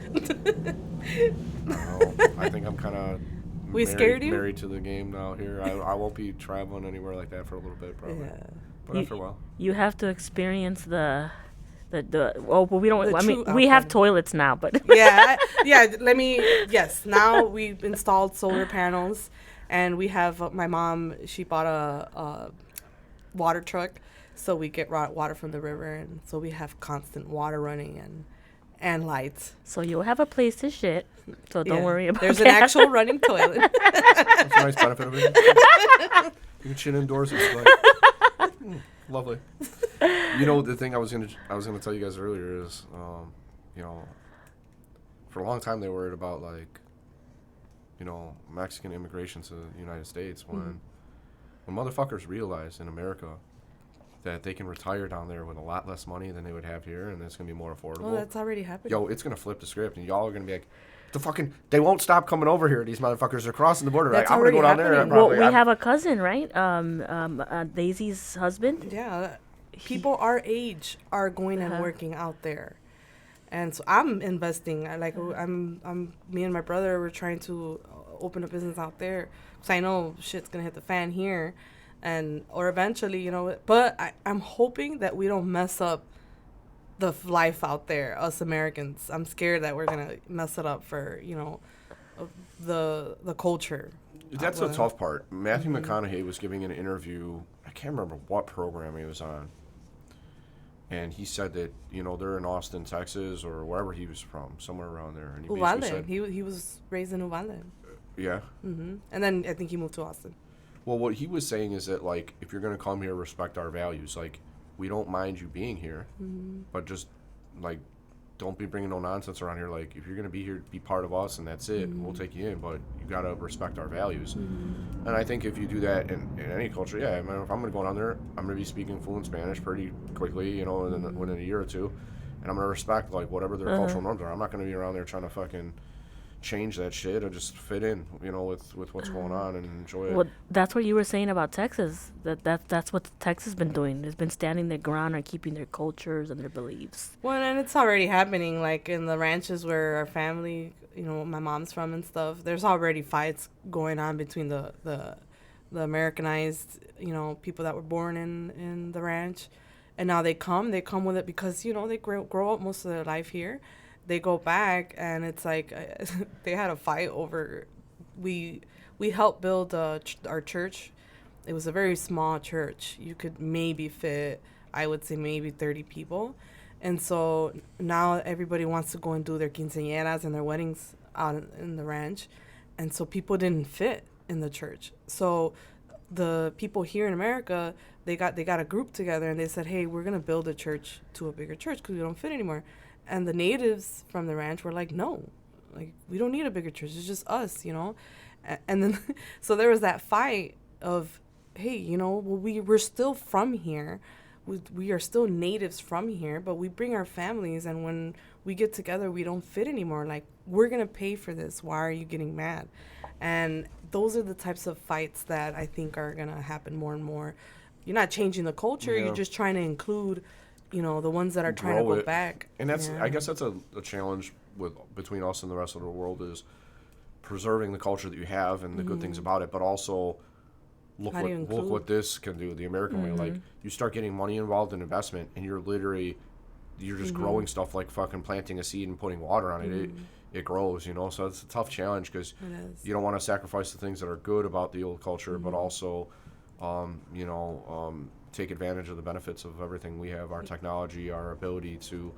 I think I'm kind of married to the game now here. I won't be traveling anywhere like that for a little bit, probably. Yeah. But after a while. You have to experience we don't. We have toilets now, but yes. Now we've installed solar panels, and we have my mom. She bought a water truck, so we get water from the river, and so we have constant water running and lights. So you'll have a place to shit. So don't worry about. There's an actual running toilet. That's a nice benefit of it. You can shit indoors. It's like lovely. The thing I was gonna tell you guys earlier is, for a long time they worried about Mexican immigration to the United States when motherfuckers realize in America that they can retire down there with a lot less money than they would have here, and it's gonna be more affordable. Well, that's already happening. It's gonna flip the script, and y'all are gonna be like, they won't stop coming over here. These motherfuckers are crossing the border. Like, I'm gonna go down there. Well, we have a cousin, right? Daisy's husband. Yeah. People our age are going and working out there, and so I'm investing. Me and my brother were trying to open a business out there because I know shit's gonna hit the fan here, or eventually, But I'm hoping that we don't mess up the life out there, us Americans. I'm scared that we're gonna mess it up for the culture. That's the tough part. Matthew McConaughey was giving an interview. I can't remember what program he was on. And he said that, you know, they're in Austin, Texas, or wherever he was from, somewhere around there. And he Uvalde. basically said, He was raised in Uvalde. yeah. And then I think he moved to Austin. Well, what he was saying is that, like, if you're going to come here, respect our values. Like, we don't mind you being here, but just, like, don't be bringing no nonsense around here. Like, if you're going to be here, be part of us, and that's it. We'll take you in, but you got to respect our values. And I think if you do that in any culture, yeah, I mean, if I'm going to go down there, I'm going to be speaking fluent Spanish pretty quickly, you know, within a year or two. And I'm going to respect, like, whatever their cultural norms are. I'm not going to be around there trying to fucking change that shit or just fit in, you know, with what's going on and enjoy it. Well, that's what you were saying about Texas. That's what Texas has been doing. It's been standing their ground and keeping their cultures and their beliefs. Well, and it's already happening, like in the ranches where our family, you know, my mom's from and stuff. There's already fights going on between the Americanized, you know, people that were born in the ranch, and now they come with it because, you know, they grow up most of their life here. They go back, and it's like they had a fight over. We helped build our church. It was a very small church. You could maybe fit, I would say, maybe 30 people. And so now everybody wants to go and do their quinceañeras and their weddings out in the ranch. And so people didn't fit in the church. So the people here in America, they got a group together, and they said, hey, we're going to build a church to a bigger church because we don't fit anymore. And the natives from the ranch were like, no, like, we don't need a bigger church. It's just us, you know? And then, so there was that fight of, hey, you know, well, we're still from here. We are still natives from here, but we bring our families. And when we get together, we don't fit anymore. Like, we're going to pay for this. Why are you getting mad? And those are the types of fights that I think are going to happen more and more. You're not changing the culture. Yeah. You're just trying to include, you know, the ones that are trying to go back. And that's, I guess that's a challenge between us and the rest of the world, is preserving the culture that you have and the good things about it, but also look what this can do, the American way. Like, you start getting money involved in investment, and you're just growing stuff like fucking planting a seed and putting water on it. It grows, you know. So it's a tough challenge because you don't want to sacrifice the things that are good about the old culture, but also, you know, take advantage of the benefits of everything we have, our technology, our ability to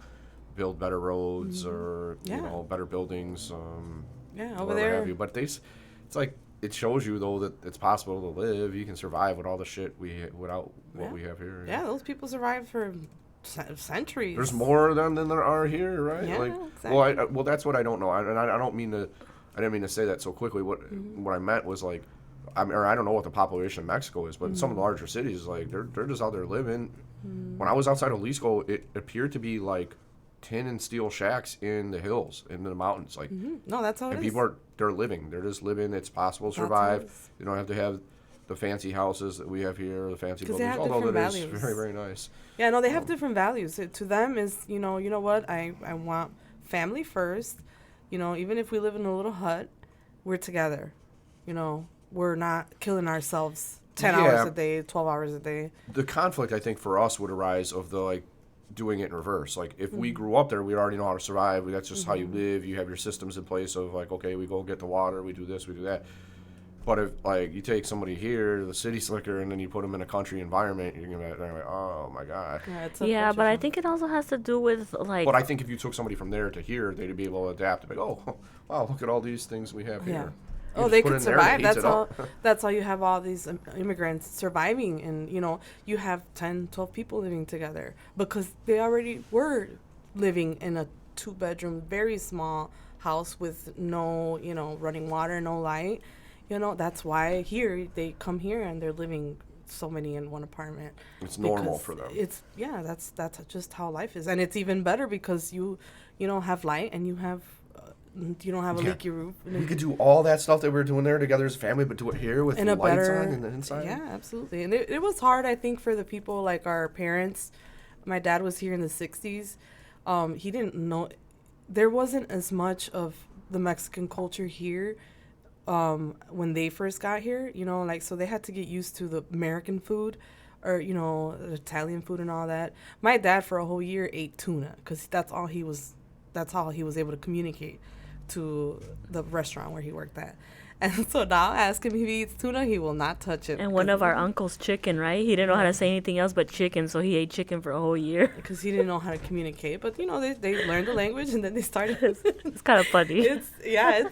build better roads or you know, better buildings, over there have you. But it's like, it shows you though that it's possible to live. You can survive with all the shit without what we have here. Yeah, those people survived for centuries. There's more of them than there are here, right? Yeah, like, exactly. Well, that's what I don't know. I don't mean to. I didn't mean to say that so quickly. What I meant was, like, I don't know what the population of Mexico is, but in some of the larger cities, like, they're just out there living. When I was outside of Jalisco, it appeared to be like tin and steel shacks in the hills, in the mountains. Like, no, that's how it is. And people they're living. They're just living. It's possible to survive. You don't have to have the fancy houses that we have here, the fancy buildings, although that is very, very nice. Yeah, no, they have different values. To them is, you know what, I want family first. You know, even if we live in a little hut, we're together. You know, we're not killing ourselves 10 hours a day, 12 hours a day. The conflict, I think, for us would arise of the, like, doing it in reverse. Like, if we grew up there, we already know how to survive. That's just how you live. You have your systems in place of, like, okay, we go get the water, we do this, we do that. But if, like, you take somebody here, the city slicker, and then you put them in a country environment, you're going to be like, oh, my God. Yeah, but I think it also has to do with, like... But I think if you took somebody from there to here, they'd be able to adapt. Like, oh, wow, look at all these things we have here. Oh, they could survive. That's how you have all these immigrants surviving. And, you know, you have 10, 12 people living together because they already were living in a 2-bedroom, very small house with no, you know, running water, no light. You know, that's why here they come here and they're living so many in one apartment. It's normal for them. That's just how life is. And it's even better because you don't have light and you don't have a leaky roof. We could do all that stuff that we were doing there together as a family, but do it here with the lights on and the inside. Yeah, absolutely. And it was hard, I think, for the people like our parents. My dad was here in the 60s. He didn't know. There wasn't as much of the Mexican culture here when they first got here, you know, like, so they had to get used to the American food or, you know, Italian food and all that. My dad for a whole year ate tuna because that's how he was able to communicate to the restaurant where he worked at. And so now ask him if he eats tuna, he will not touch it. And one of our uncles, chicken, right? He didn't know how to say anything else but chicken, so he ate chicken for a whole year. Because he didn't know how to communicate. But, they learned the language and then they started. It's kind of funny. It's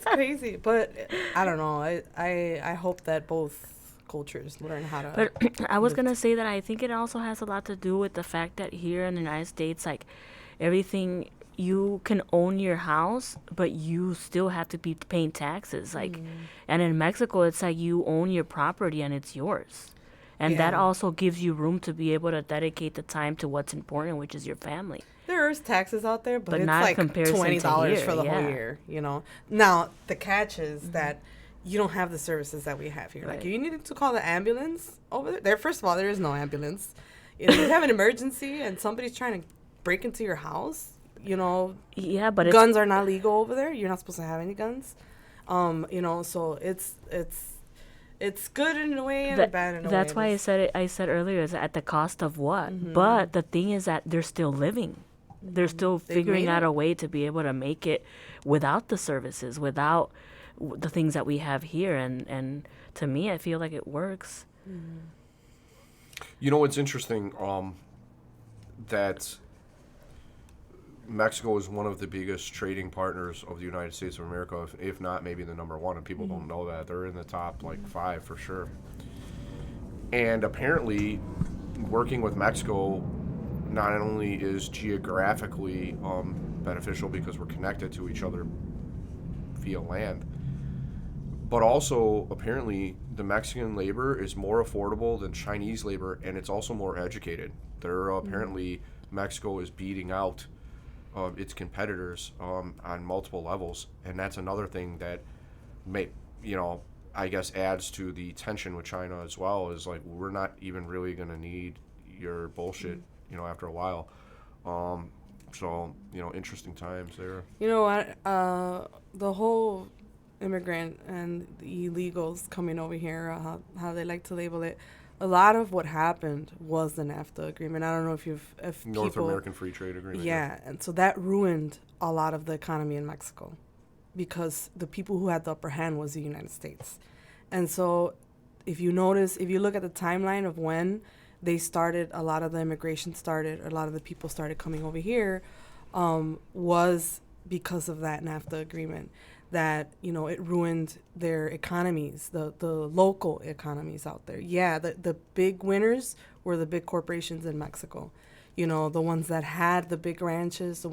crazy. But I don't know. I hope that both cultures learn how to. But I was going to say that I think it also has a lot to do with the fact that here in the United States, like, everything, you can own your house, but you still have to be paying taxes. Like, and in Mexico, it's like you own your property and it's yours. And that also gives you room to be able to dedicate the time to what's important, which is your family. There is taxes out there, but it's not like $20 for the here, whole year, Now, the catch is that you don't have the services that we have here. Right. Like, you need to call the ambulance over there. First of all, there is no ambulance. If you have an emergency and somebody's trying to break into your house, yeah, but guns are not legal over there. You're not supposed to have any guns. So it's good in a way and bad in a way. That's why I said earlier, is at the cost of what? But the thing is that they're still living. They're still figuring out a way to be able to make it without the services, without the things that we have here. And to me, I feel like it works. It's interesting that Mexico is one of the biggest trading partners of the United States of America, if not maybe the number one, and people don't know that. They're in the top, 5 for sure. And apparently, working with Mexico not only is geographically beneficial because we're connected to each other via land, but also apparently the Mexican labor is more affordable than Chinese labor, and it's also more educated. They're apparently, Mexico is beating out its competitors on multiple levels, and that's another thing that I guess adds to the tension with China as well, is like, we're not even really going to need your bullshit after a while. So interesting times there. You know what, the whole immigrant and the illegals coming over here, how they like to label it, a lot of what happened was the NAFTA agreement. I don't know if North American Free Trade Agreement. Yeah, and so that ruined a lot of the economy in Mexico because the people who had the upper hand was the United States. And so if you look at the timeline of when they started, a lot of the immigration started, a lot of the people started coming over here, was because of that NAFTA agreement. That, it ruined their economies, the local economies out there. Yeah, the big winners were the big corporations in Mexico. The ones that had the big ranches,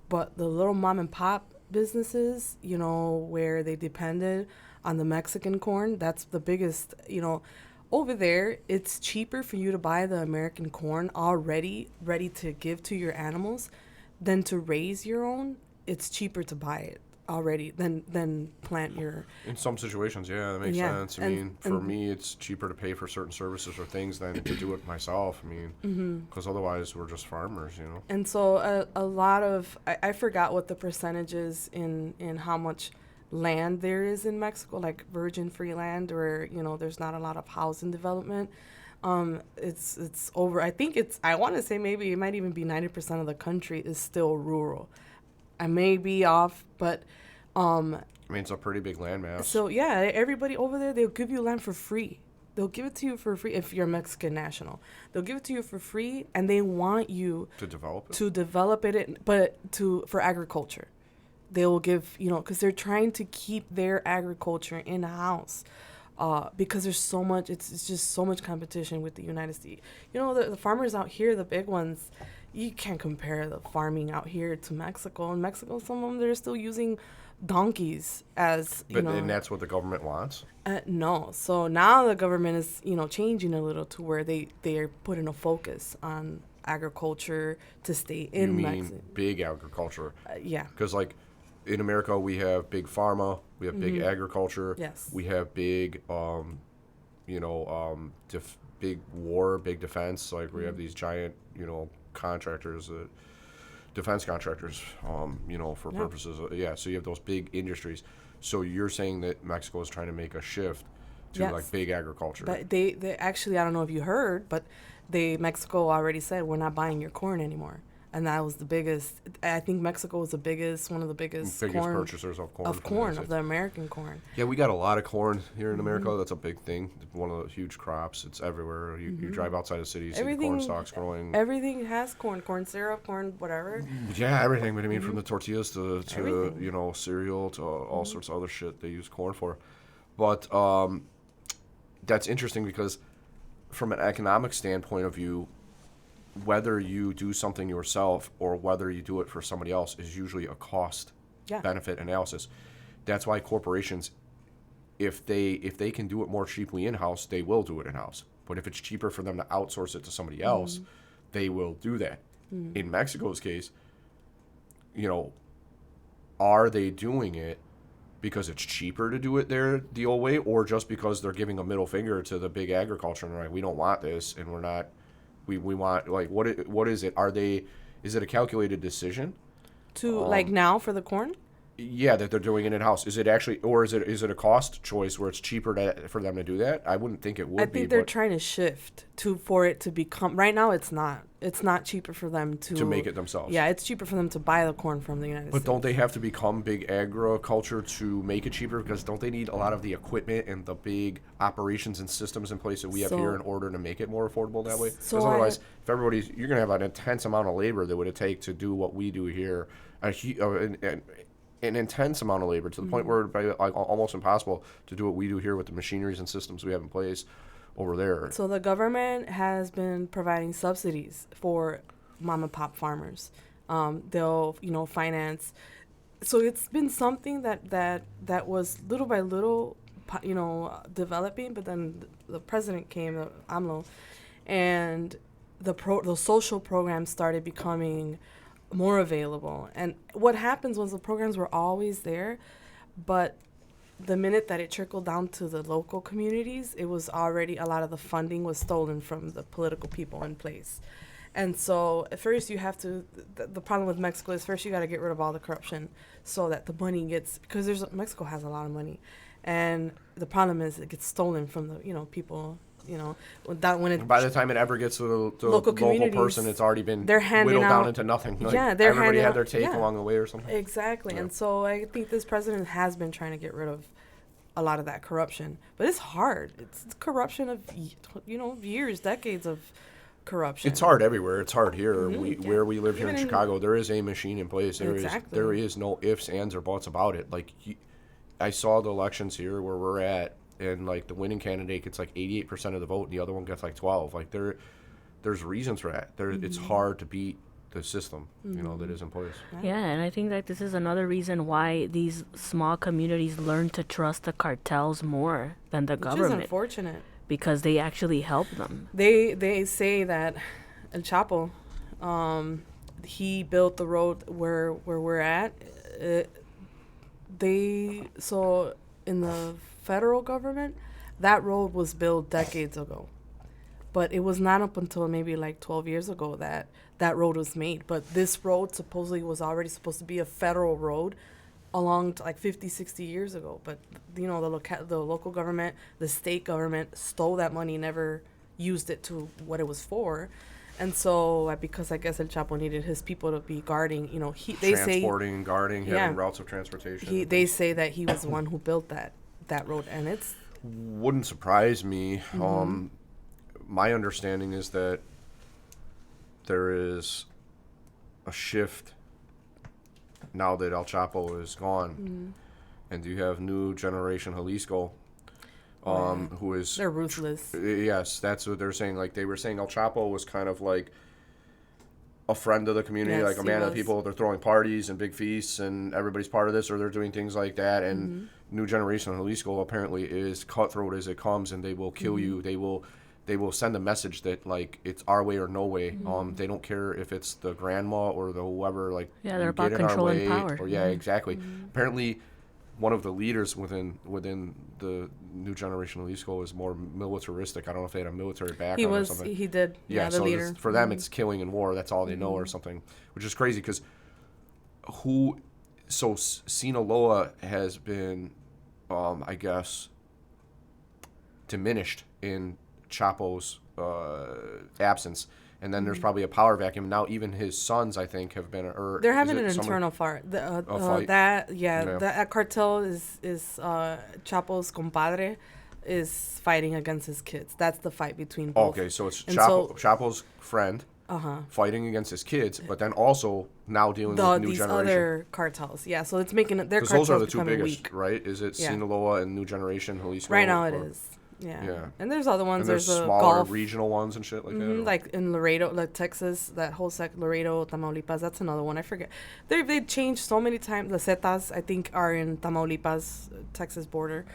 but the little mom and pop businesses, where they depended on the Mexican corn, that's the biggest, over there, it's cheaper for you to buy the American corn already ready to give to your animals than to raise your own. It's cheaper to buy it already than plant your. In some situations, yeah, that makes sense. I mean, for me, it's cheaper to pay for certain services or things than to do it myself. I mean, because otherwise we're just farmers, And so a lot of, I forgot what the percentage is in how much land there is in Mexico, like virgin free land, where there's not a lot of housing development. It's over. I want to say maybe it might even be 90% of the country is still rural. I may be off, but I mean, it's a pretty big landmass. So yeah, everybody over there, they'll give you land for free. They'll give it to you for free if you're a Mexican national. They'll give it to you for free, and they want you to develop it. But for agriculture. They will give, because they're trying to keep their agriculture in house. Because there's so much, it's just so much competition with the United States. The farmers out here, the big ones, you can't compare the farming out here to Mexico. In Mexico, some of them, they're still using donkeys as, And that's what the government wants? No. So now the government is, changing a little to where they are putting a focus on agriculture to stay in Mexico. You mean big agriculture? Yeah. Because, in America, we have big pharma, we have big agriculture. Yes. We have big, big war, big defense. We have these giant, contractors, defense contractors, for purposes of, so you have those big industries. So you're saying that Mexico is trying to make a shift to big agriculture. But they actually, I don't know if you heard, but Mexico already said, we're not buying your corn anymore. and that was the biggest. I think Mexico was one of the biggest purchasers of corn. Of the American corn. Yeah, we got a lot of corn here in America. That's a big thing. One of the huge crops. It's everywhere. You drive outside of cities, see the corn stalks growing. Everything has corn syrup, corn whatever. Yeah, everything. But I mean, from the tortillas to cereal to all sorts of other shit they use corn for. But that's interesting because from an economic standpoint of view, whether you do something yourself or whether you do it for somebody else is usually a cost benefit analysis. That's why corporations, if they can do it more cheaply in-house, they will do it in-house. But if it's cheaper for them to outsource it to somebody else, they will do that. In Mexico's case, are they doing it because it's cheaper to do it there the old way, or just because they're giving a middle finger to the big agriculture and like, we don't want this and we're not, we want, like, what is it? Is it a calculated decision? To now for the corn? Yeah, that they're doing it in-house. Is it actually, or is it a cost choice where it's cheaper for them to do that? I wouldn't think it would be. I think they're trying to shift for it to become, right now it's not. It's not cheaper for them to make it themselves. Yeah, it's cheaper for them to buy the corn from the United States. But don't they have to become big agriculture to make it cheaper? Because don't they need a lot of the equipment and the big operations and systems in place that we have here in order to make it more affordable that way? Because otherwise, if you're going to have an intense amount of labor that would it take to do what we do here, an intense amount of labor to the point where it would be almost impossible to do what we do here with the machineries and systems we have in place over there. So the government has been providing subsidies for mom and pop farmers. They'll, finance. So it's been something that was little by little, developing. But then the president came, AMLO, and the social programs started becoming more available. And what happens was the programs were always there, but the minute that it trickled down to the local communities, it was already, a lot of the funding was stolen from the political people in place. And so at first you have to, the problem with Mexico is first you got to get rid of all the corruption so that the money gets, because Mexico has a lot of money. And the problem is it gets stolen from the, people, by the time it ever gets to the local person, it's already been whittled down into nothing. Like everybody had their take along the way or something. Exactly. Yeah. And so I think this president has been trying to get rid of a lot of that corruption. But it's hard. It's corruption of, years, decades of corruption. It's hard everywhere. It's hard here. Where we live here in Chicago, there is a machine in place. There is no ifs, ands, or buts about it. Like, I saw the elections here where we're at, and like the winning candidate gets like 88% of the vote and the other one gets like 12. Like there's reasons for that. It's hard to beat the system, that is in place. Yeah, and I think that this is another reason why these small communities learn to trust the cartels more than the government. Which is unfortunate. Because they actually help them. They say that El Chapo, he built the road where we're at. So in the federal government, that road was built decades ago, but it was not up until maybe like 12 years ago that road was made. But this road supposedly was already supposed to be a federal road along to like 50-60 years ago, but the local government, the state government stole that money, never used it to what it was for. And so, because I guess El Chapo needed his people to be guarding, transporting, guarding, having routes of transportation. They say that he was the one who built that road, and it's wouldn't surprise me. My understanding is that there is a shift now that El Chapo is gone, and you have new generation Jalisco, who is they're ruthless. Yes, that's what they're saying. Like they were saying, El Chapo was kind of like a friend of the community, like a man of the people. They're throwing parties and big feasts, and everybody's part of this, or they're doing things like that. And new generation of Jalisco apparently is cutthroat as it comes, and they will kill you. They will send a message that like it's our way or no way. They don't care if it's the grandma or the whoever. Like they're about control and power. Or exactly. Apparently, one of the leaders within the new generation of Jalisco is more militaristic. I don't know if they had a military background or something. He did. Yeah, the leader. For them, it's killing and war. That's all they know or something, which is crazy because Sinaloa has been, I guess, diminished in Chapo's absence. And then there's probably a power vacuum. Now even his sons, I think, have been... Or They're having is an it someone- internal fight. fight? That cartel is Chapo's compadre is fighting against his kids. That's the fight between both. Okay, so it's And Chapo's friend Uh-huh. fighting against his kids, but then also now dealing with new These generation. other cartels. Yeah, so it's making their Because cartels those are the two becoming biggest, weak. right? Is it Yeah. Sinaloa and New Generation, Jalisco? Right now it or- is. Yeah. Yeah. And there's other ones. And there's a smaller Gulf. regional ones and shit like that. Mhm, or- like in Laredo, like Texas, that whole Laredo, Tamaulipas, that's another one. I forget. They've changed so many times. The Zetas, I think, are in Tamaulipas, Texas border.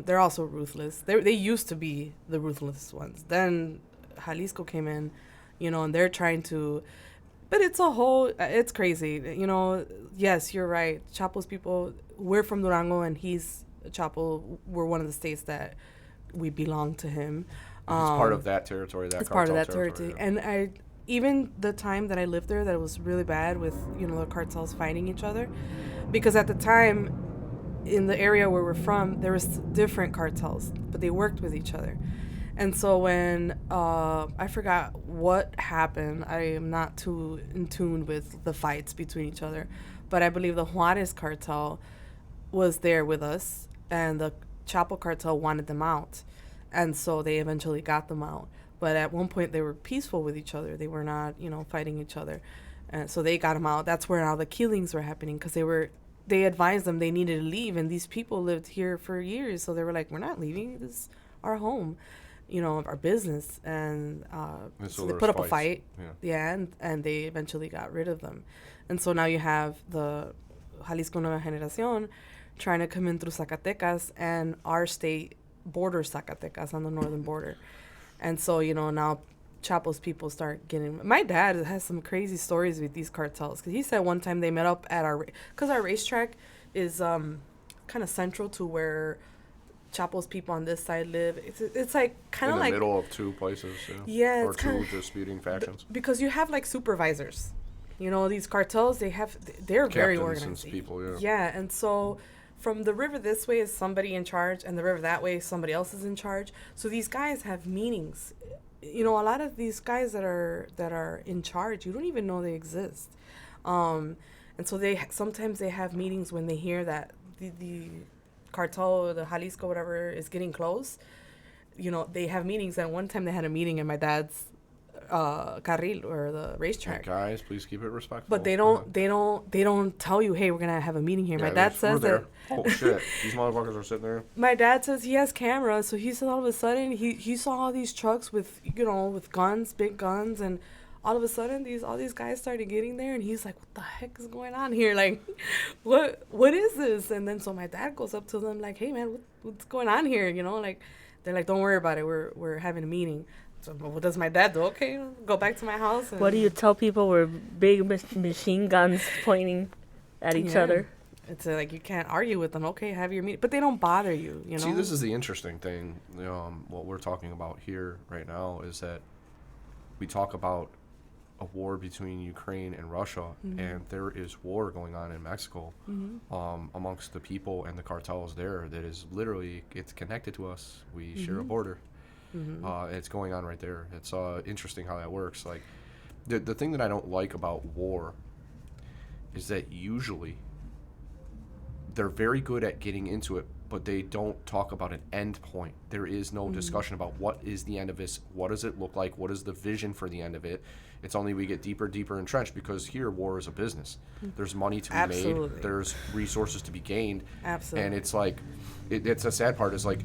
They're also ruthless. They used to be the ruthless ones. Then Jalisco came in, and they're trying to. But it's a whole. It's crazy, Yes, you're right. Chapo's people. We're from Durango, and he's Chapo. We're one of the states that we belong to him. it's part of that territory. That It's part of that cartel territory. yeah. And even the time that I lived there, that was really bad with, the cartels fighting each other. Because at the time, in the area where we're from, there was different cartels, but they worked with each other. And so when, I forgot what happened, I am not too in tune with the fights between each other, but I believe the Juarez cartel was there with us, and the Chapo cartel wanted them out. And so they eventually got them out. But at one point, they were peaceful with each other. They were not, fighting each other. And so they got them out. That's where all the killings were happening, because they advised them they needed to leave. And these people lived here for years. So they were like, we're not leaving. This is our home, our business. And so they put up a fight. Yeah, and they eventually got rid of them. And so now you have the Jalisco Nueva Generación trying to come in through Zacatecas, and our state borders Zacatecas on the northern border. And so, now Chapo's people start getting... My dad has some crazy stories with these cartels, because he said one time they met up at because our racetrack is kind of central to where Chapo's people on this side live. It's like kind of like... in the middle of two places, Yeah, or it's two kinda, disputing factions. because you have like supervisors. These cartels, they're very Captains organized. and people, yeah. Yeah, and so from the river this way is somebody in charge, and the river that way somebody else is in charge. So these guys have meetings. A lot of these guys that are in charge, you don't even know they exist. And so sometimes they have meetings when they hear that the cartel, the Jalisco, whatever, is getting close. They have meetings, and one time they had a meeting in my dad's carril, or the racetrack. Guys, please keep it respectful. But they don't tell you, hey, we're gonna have a meeting here. Yeah, My dad says that. Oh shit! These motherfuckers are sitting there. My dad says he has cameras, so he said all of a sudden he saw all these trucks with with guns, big guns, and all of a sudden all these guys started getting there, and he's like, what the heck is going on here? Like, what is this? And then so my dad goes up to them like, hey man, what's going on here? Like, they're like, don't worry about it. We're having a meeting. So what does my dad do? Okay, go back to my house. And What do you tell people where big machine guns pointing at each other? It's like you can't argue with them. Okay, have your meeting, but they don't bother you. See, this is the interesting thing. What we're talking about here right now is that we talk about a war between Ukraine and Russia, and there is war going on in Mexico amongst the people and the cartels there. That is literally, it's connected to us. We share a border. It's going on right there. It's interesting how that works. Like, the thing that I don't like about war is that usually they're very good at getting into it, but they don't talk about an end point. There is no discussion about what is the end of this, what does it look like, what is the vision for the end of it. It's only we get deeper entrenched, because here war is a business. There's money to be made. There's resources to be gained. Absolutely. And it's like, it's a sad part is like,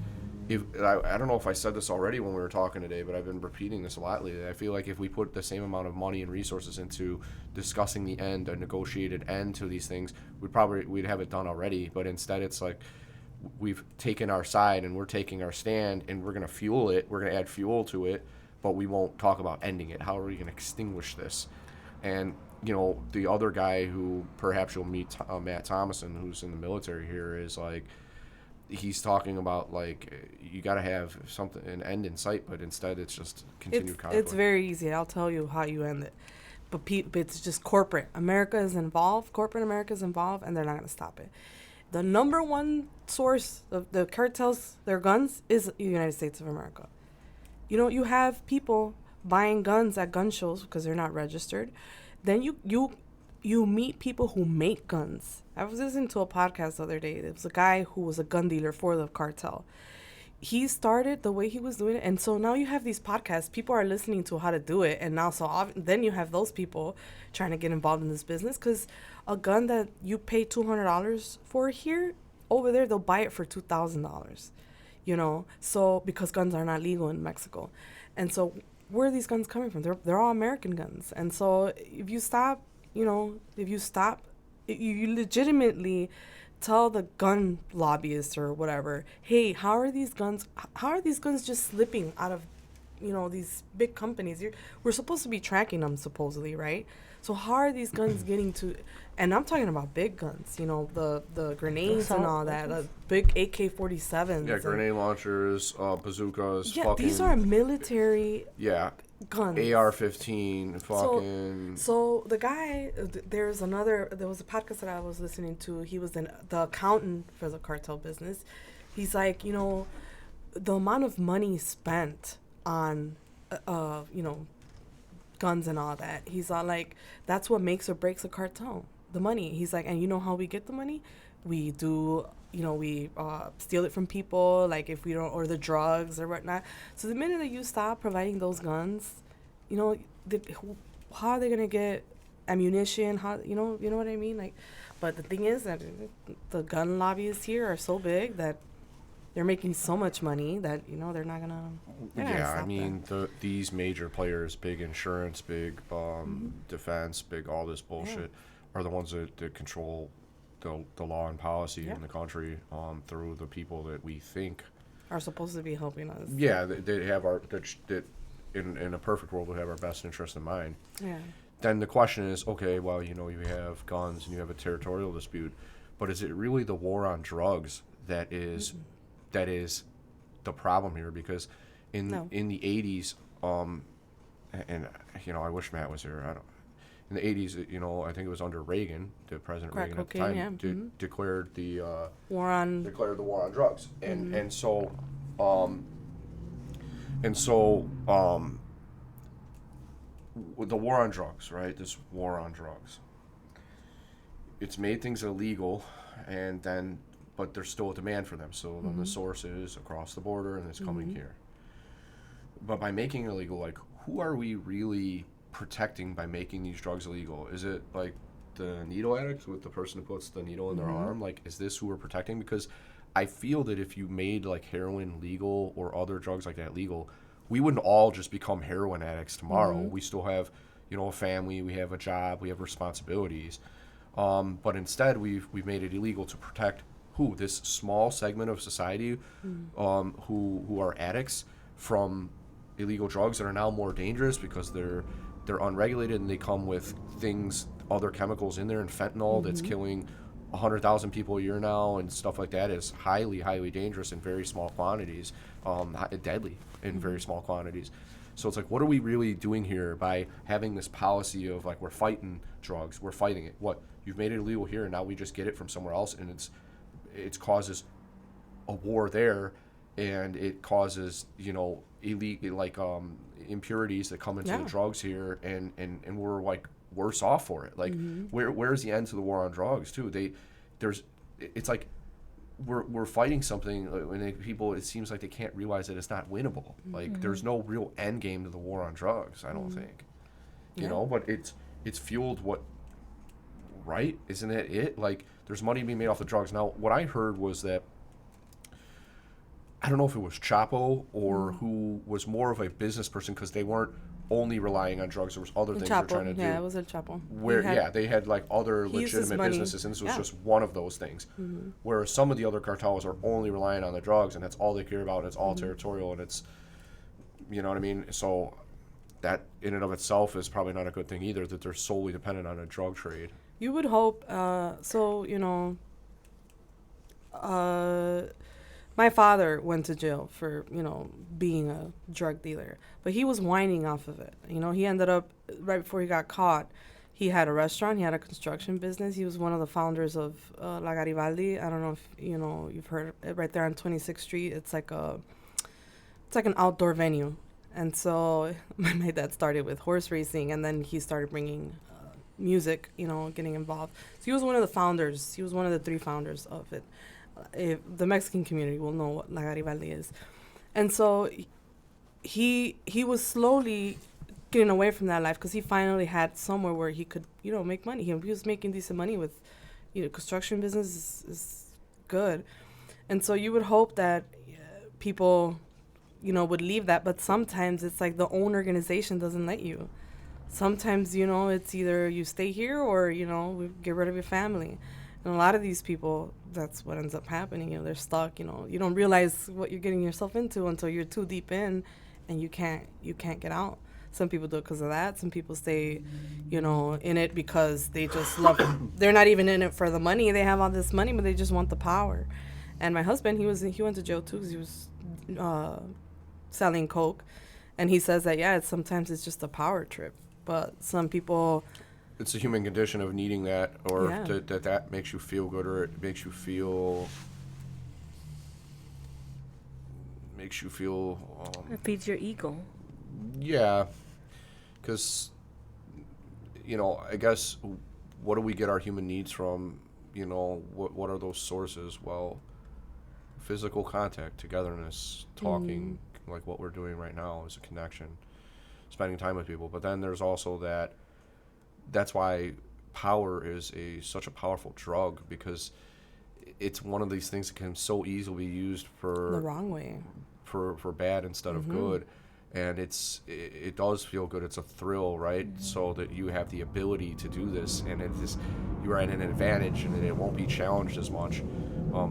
if I don't know if I said this already when we were talking today, but I've been repeating this a lot lately. I feel like if we put the same amount of money and resources into discussing the end, a negotiated end to these things, we'd have it done already. But instead, it's like we've taken our side and we're taking our stand, and we're gonna fuel it. We're gonna add fuel to it, but we won't talk about ending it. How are we gonna extinguish this? And the other guy who perhaps you'll meet, Matt Thomason, who's in the military here, is like, he's talking about like you got to have something, an end in sight, but instead it's just continued conflict. It's very easy. I'll tell you how you end it. But it's just corporate America is involved. Corporate America is involved, and they're not going to stop it. The number one source of the cartels, their guns, is the United States of America. You have people buying guns at gun shows because they're not registered. Then you meet people who make guns. I was listening to a podcast the other day. There was a guy who was a gun dealer for the cartel. He started the way he was doing it, and so now you have these podcasts. People are listening to how to do it, and now then you have those people trying to get involved in this business, because a gun that you pay $200 for here, over there they'll buy it for $2,000, so because guns are not legal in Mexico. And so where are these guns coming from? They're all American guns. And so if you legitimately tell the gun lobbyists or whatever, hey, how are these guns just slipping out of these big companies? We're supposed to be tracking them, supposedly, right? So how are these guns getting to, and I'm talking about big guns, the grenades and all that, big AK-47s. Yeah, grenade launchers, bazookas. Yeah, these are military guns. AR-15, fucking. So the guy, there was a podcast that I was listening to. He was the accountant for the cartel business. He's like, the amount of money spent on, guns and all that. He's all like, that's what makes or breaks a cartel. The money. He's like, and you know how we get the money? We do, we steal it from people, like if we don't, or the drugs or whatnot. So the minute that you stop providing those guns, how are they gonna get ammunition? How you know what I mean? Like, but the thing is that the gun lobbyists here are so big that they're making so much money that they're not gonna. Yeah, I mean these major players, big insurance, big defense, big all this bullshit, are the ones that control the law and policy in the country through the people that we think are supposed to be helping us. Yeah, they have that in a perfect world would have our best interest in mind. Yeah. Then the question is, okay, well, you have guns and you have a territorial dispute, but is it really the war on drugs that is the problem here? Because in the 80s, and I wish Matt was here. In the 80s, I think it was under Reagan, the President Reagan at the time, declared the war on drugs, and so the war on drugs, right? This war on drugs, it's made things illegal, but there's still a demand for them. So then the source is across the border, and it's coming here. But by making it illegal, like, who are we really protecting by making these drugs illegal? Is it like the needle addicts with the person who puts the needle in their arm? Like, is this who we're protecting? Because I feel that if you made like heroin legal or other drugs like that legal, we wouldn't all just become heroin addicts tomorrow. We still have, a family, we have a job, we have responsibilities. But instead, we've made it illegal to protect this small segment of society who are addicts from illegal drugs that are now more dangerous because they're unregulated and they come with other chemicals in there, and fentanyl that's killing 100,000 people a year now and stuff like that is highly, highly dangerous in very small quantities, deadly in very small quantities. So it's like, what are we really doing here by having this policy of like, we're fighting drugs, we're fighting it? What, you've made it illegal here and now we just get it from somewhere else, and it causes a war there, and it causes illegal, like impurities that come into the drugs here, and we're like worse off for it. Like, where's the end to the war on drugs too? It's like we're fighting something, and people, it seems like they can't realize that it's not winnable. Like, there's no real end game to the war on drugs, I don't think. But it's fueled right? Isn't it? Like, there's money being made off the drugs. Now, what I heard was that, I don't know if it was Chapo or who was more of a business person, because they weren't only relying on drugs. There was other things they're trying to do. Yeah, it was El Chapo. They had like other legitimate businesses, and this was just one of those things. Whereas some of the other cartels are only relying on the drugs, and that's all they care about, and it's all territorial, and it's, you know what I mean? So that in and of itself is probably not a good thing either, that they're solely dependent on a drug trade. You would hope, my father went to jail for, being a drug dealer, but he was whining off of it. He ended up, right before he got caught, he had a restaurant, he had a construction business. He was one of the founders of La Garibaldi. I don't know if, you've heard it, right there on 26th Street. It's like an outdoor venue. And so my dad started with horse racing, and then he started bringing music, getting involved. So he was one of the founders. He was one of the 3 founders of it. If the Mexican community will know what La Garibaldi is. And so he was slowly getting away from that life because he finally had somewhere where he could, make money. He was making decent money with, construction business is good. And so you would hope that people, would leave that. But sometimes it's like the own organization doesn't let you. Sometimes, it's either you stay here or, we get rid of your family. And a lot of these people, that's what ends up happening. They're stuck. You don't realize what you're getting yourself into until you're too deep in, and you can't get out. Some people do it because of that. Some people stay, in it because they just love it. They're not even in it for the money. They have all this money, but they just want the power. And my husband, he went to jail too because he was selling coke, and he says that sometimes it's just a power trip. But some people, it's a human condition of needing that, or that makes you feel good, or it makes you feel it feeds your ego. Yeah, because I guess, what do we get our human needs from? What are those sources? Well, physical contact, togetherness, talking, like what we're doing right now is a connection, spending time with people. But then there's also that's why power is such a powerful drug, because it's one of these things that can so easily be used for the wrong way, for bad instead of good. And it does feel good. It's a thrill, right? So that you have the ability to do this, and you are at an advantage, and it won't be challenged as much.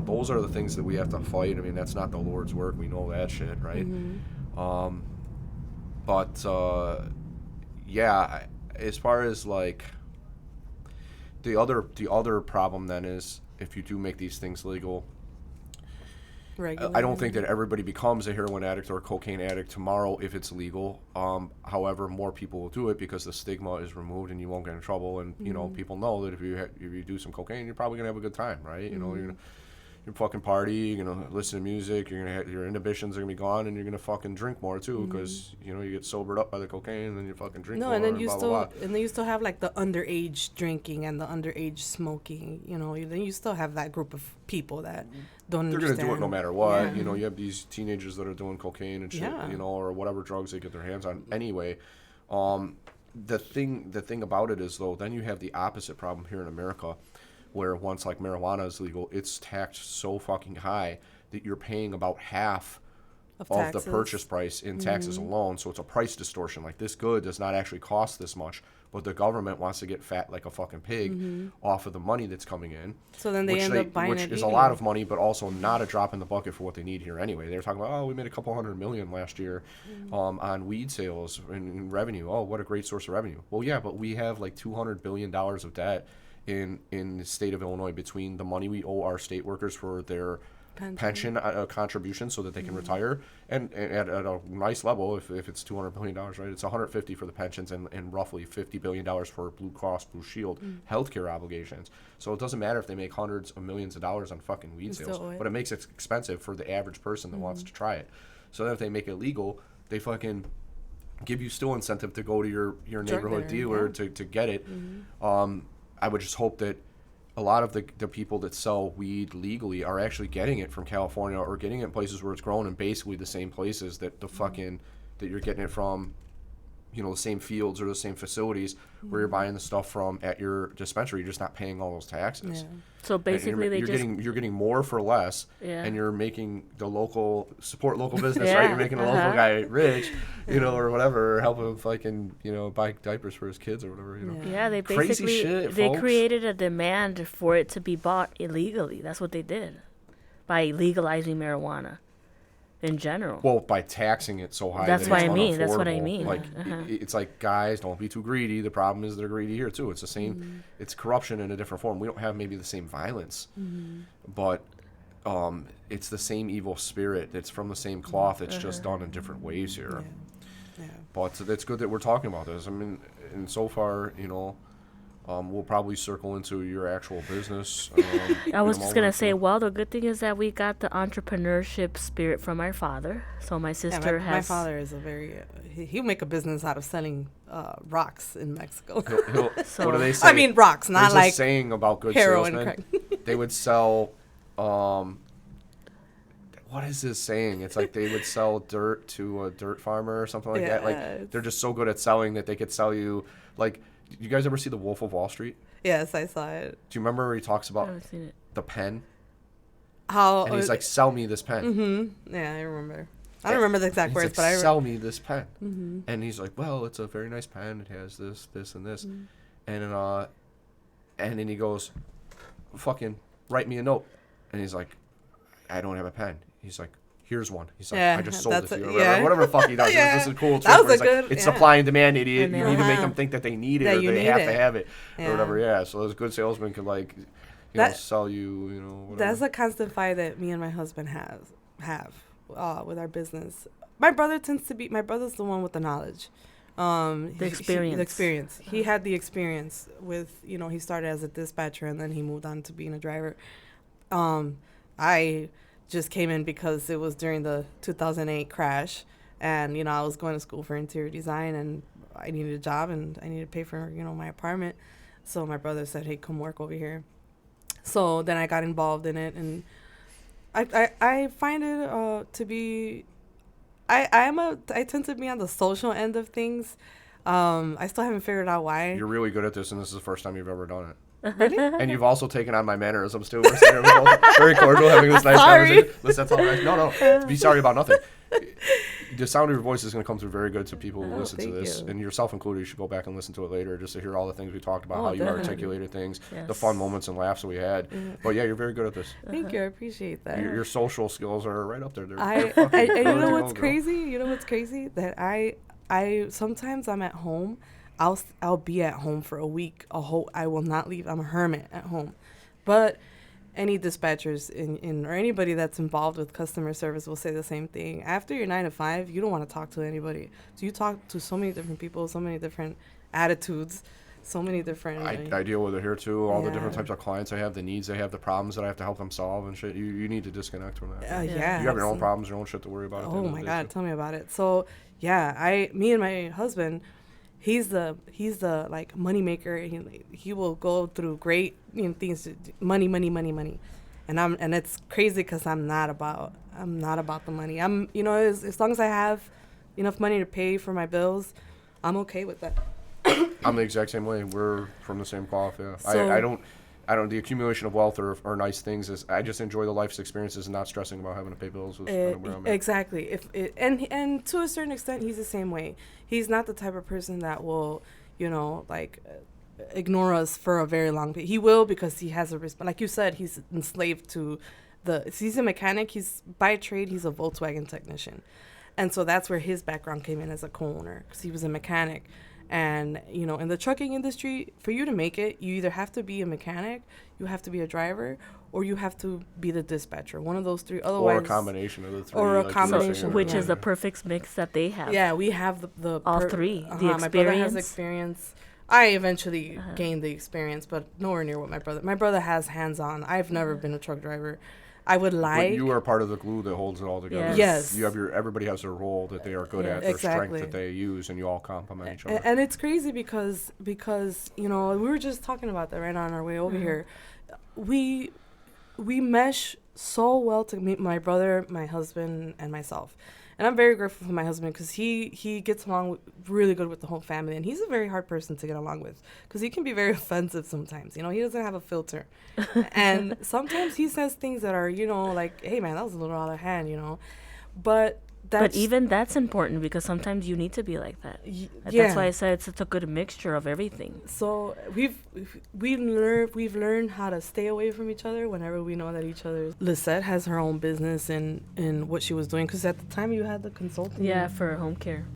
Those are the things that we have to fight. I mean, that's not the Lord's work. We know that shit, right? But as far as like the other problem then is, if you do make these things legal, I don't think that everybody becomes a heroin addict or a cocaine addict tomorrow if it's legal. However, more people will do it because the stigma is removed and you won't get in trouble. And people know that if you do some cocaine, you're probably gonna have a good time, right? You're fucking party. You're gonna listen to music. Your inhibitions are gonna be gone, and you're gonna fucking drink more too, because you get sobered up by the cocaine, and then you fucking drink more. And then you blah, still blah, blah. and then you still have like the underage drinking and the underage smoking. Then you still have that group of people that don't. They're understand. gonna do it no matter what. Yeah. You have these teenagers that are doing cocaine and shit. Yeah. Or whatever drugs they get their hands on. Anyway, the thing about it is, though, then you have the opposite problem here in America, where once like marijuana is legal, it's taxed so fucking high that you're paying about half of the purchase price in taxes alone. So it's a price distortion. Like, this good does not actually cost this much, but the government wants to get fat like a fucking pig off of the money that's coming in. So then they end up buying it, which is a lot of money, but also not a drop in the bucket for what they need here anyway. They're talking about, we made a couple $100 million last year on weed sales and revenue. Oh, what a great source of revenue. Well, yeah, but we have like $200 billion of debt in the state of Illinois, between the money we owe our state workers for their pension contributions so that they can retire, and at a nice level, if it's $200 billion, right, it's $150 for the pensions and roughly $50 billion for Blue Cross Blue Shield healthcare obligations. So it doesn't matter if they make hundreds of millions of dollars on fucking weed sales, but it makes it expensive for the average person that wants to try it. So then if they make it legal, they fucking give you still incentive to go to your neighborhood dealer to get it. I would just hope that a lot of the people that sell weed legally are actually getting it from California, or getting it in places where it's grown in basically the same places that that you're getting it from, the same fields or the same facilities where you're buying the stuff from at your dispensary. You're just not paying all those taxes. Yeah. So basically, you're getting more for less, and you're making support local business, right? You're making the local guy rich, or whatever, or help him fucking, buy diapers for his kids or whatever. Yeah, they Crazy basically shit, they folks. created a demand for it to be bought illegally. That's what they did by legalizing marijuana in general. Well, by taxing it so high. That's what I mean. That's what I unaffordable. mean. Like, it's like, guys, don't be too greedy. The problem is they're greedy here too. It's the same. It's corruption in a different form. We don't have maybe the same violence, but it's the same evil spirit. It's from the same cloth. It's just done in different ways here. But it's good that we're talking about this. I mean, and so far, We'll probably circle into your actual business. I was just gonna say, well, the good thing is that we got the entrepreneurship spirit from our father. So my sister my father is a very he'll make a business out of selling rocks in Mexico. So, what do they say? I mean rocks, not There's like a saying about good heroin, salesmen. They would sell. What is this saying? It's like they would sell dirt to a dirt farmer or something like that. Like they're just so good at selling that they could sell you. Like, you guys ever see The Wolf of Wall Street? Yes, I saw it. Do you remember where he talks about I haven't seen it. the pen? How? And he's like, "Sell me this pen." Mm-hmm. Yeah, I remember. I don't remember the exact words, like, but I sell me this pen. Mm-hmm. And he's like, "Well, it's a very nice pen. It has this, this, and this." Mm-hmm. And then he goes, "Fucking write me a note." And he's like, "I don't have a pen." He's like, "Here's one." He's like, "I just sold it to you." Or whatever the fuck he does. Yeah. This is cool. That was a like, good. It's supply and demand, idiot. And you need to make them think that they need it That or you they need have it. to have it Yeah. or whatever. Yeah. So those good salesmen can like, sell you. Whatever. That's a constant fight that me and my husband have with our business. My brother's the one with the knowledge. The experience. He had the experience with, he started as a dispatcher and then he moved on to being a driver. I just came in because it was during the 2008 crash and, I was going to school for interior design and I needed a job and I needed to pay for, my apartment. So my brother said, "Hey, come work over here." So then I got involved in it and I find it to be I tend to be on the social end of things. I still haven't figured out why. You're really good at this, and this is the first time you've ever done it. Really? And you've also taken on my mannerisms too. We're sitting here very cordial, having this nice conversation. That's all right. No. Be sorry about nothing. The sound of your voice is going to come through very good to people who listen to this, and yourself included. You should go back and listen to it later just to hear all the things we talked about, how you articulated things, the fun moments and laughs that we had. But yeah, you're very good at this. Thank you. I appreciate that. Your social skills are right up there. And you know what's crazy? You know what's crazy? That I sometimes I'm at home. I'll be at home for a week. I will not leave. I'm a hermit at home. But any dispatchers or anybody that's involved with customer service will say the same thing. After your 9 to 5, you don't want to talk to anybody. So you talk to so many different people, so many different attitudes, so many different. I deal with it here too. All the different types of clients I have, the needs they have, the problems that I have to help them solve and shit. You need to disconnect from that. Yeah. You have your own problems, your own shit to worry about. Oh my God, tell me about it. So yeah, me and my husband. He's the like money maker. He will go through great things, money, and it's crazy because I'm not about the money. I'm as long as I have enough money to pay for my bills, I'm okay with that. I'm the exact same way. We're from the same cloth. Yeah, So, I don't. The accumulation of wealth or nice things I just enjoy the life's experiences and not stressing about having to pay bills. Is kind of where I'm at. Exactly. And to a certain extent, he's the same way. He's not the type of person that will, ignore us for a very long period. He will because he has a respect. Like you said, he's enslaved to he's a mechanic. He's by trade. He's a Volkswagen technician, and so that's where his background came in as a co-owner because he was a mechanic. And, in the trucking industry, for you to make it, you either have to be a mechanic, you have to be a driver, or you have to be the dispatcher. One of those three. Otherwise, or a combination of the three. Or a combination. Which is the perfect mix that they have. Yeah, we have all three. The experience. My brother has experience. I eventually gained the experience, but nowhere near what my brother. My brother has hands-on. I've never been a truck driver. I would like. But you are part of the glue that holds it all together. Yes. You have everybody has their role that they are good at, their strength that they use, and you all complement each other. And it's crazy because we were just talking about that right on our way over here. We mesh so well to meet my brother, my husband, and myself. And I'm very grateful for my husband because he gets along really good with the whole family. And he's a very hard person to get along with because he can be very offensive sometimes. He doesn't have a filter. And sometimes he says things that are, like, hey, man, that was a little out of hand, But even that's important because sometimes you need to be like that. That's why I said it's such a good mixture of everything. So we've learned how to stay away from each other whenever we know that each other. Lizette has her own business in what she was doing because at the time you had the consulting. Yeah, for home care.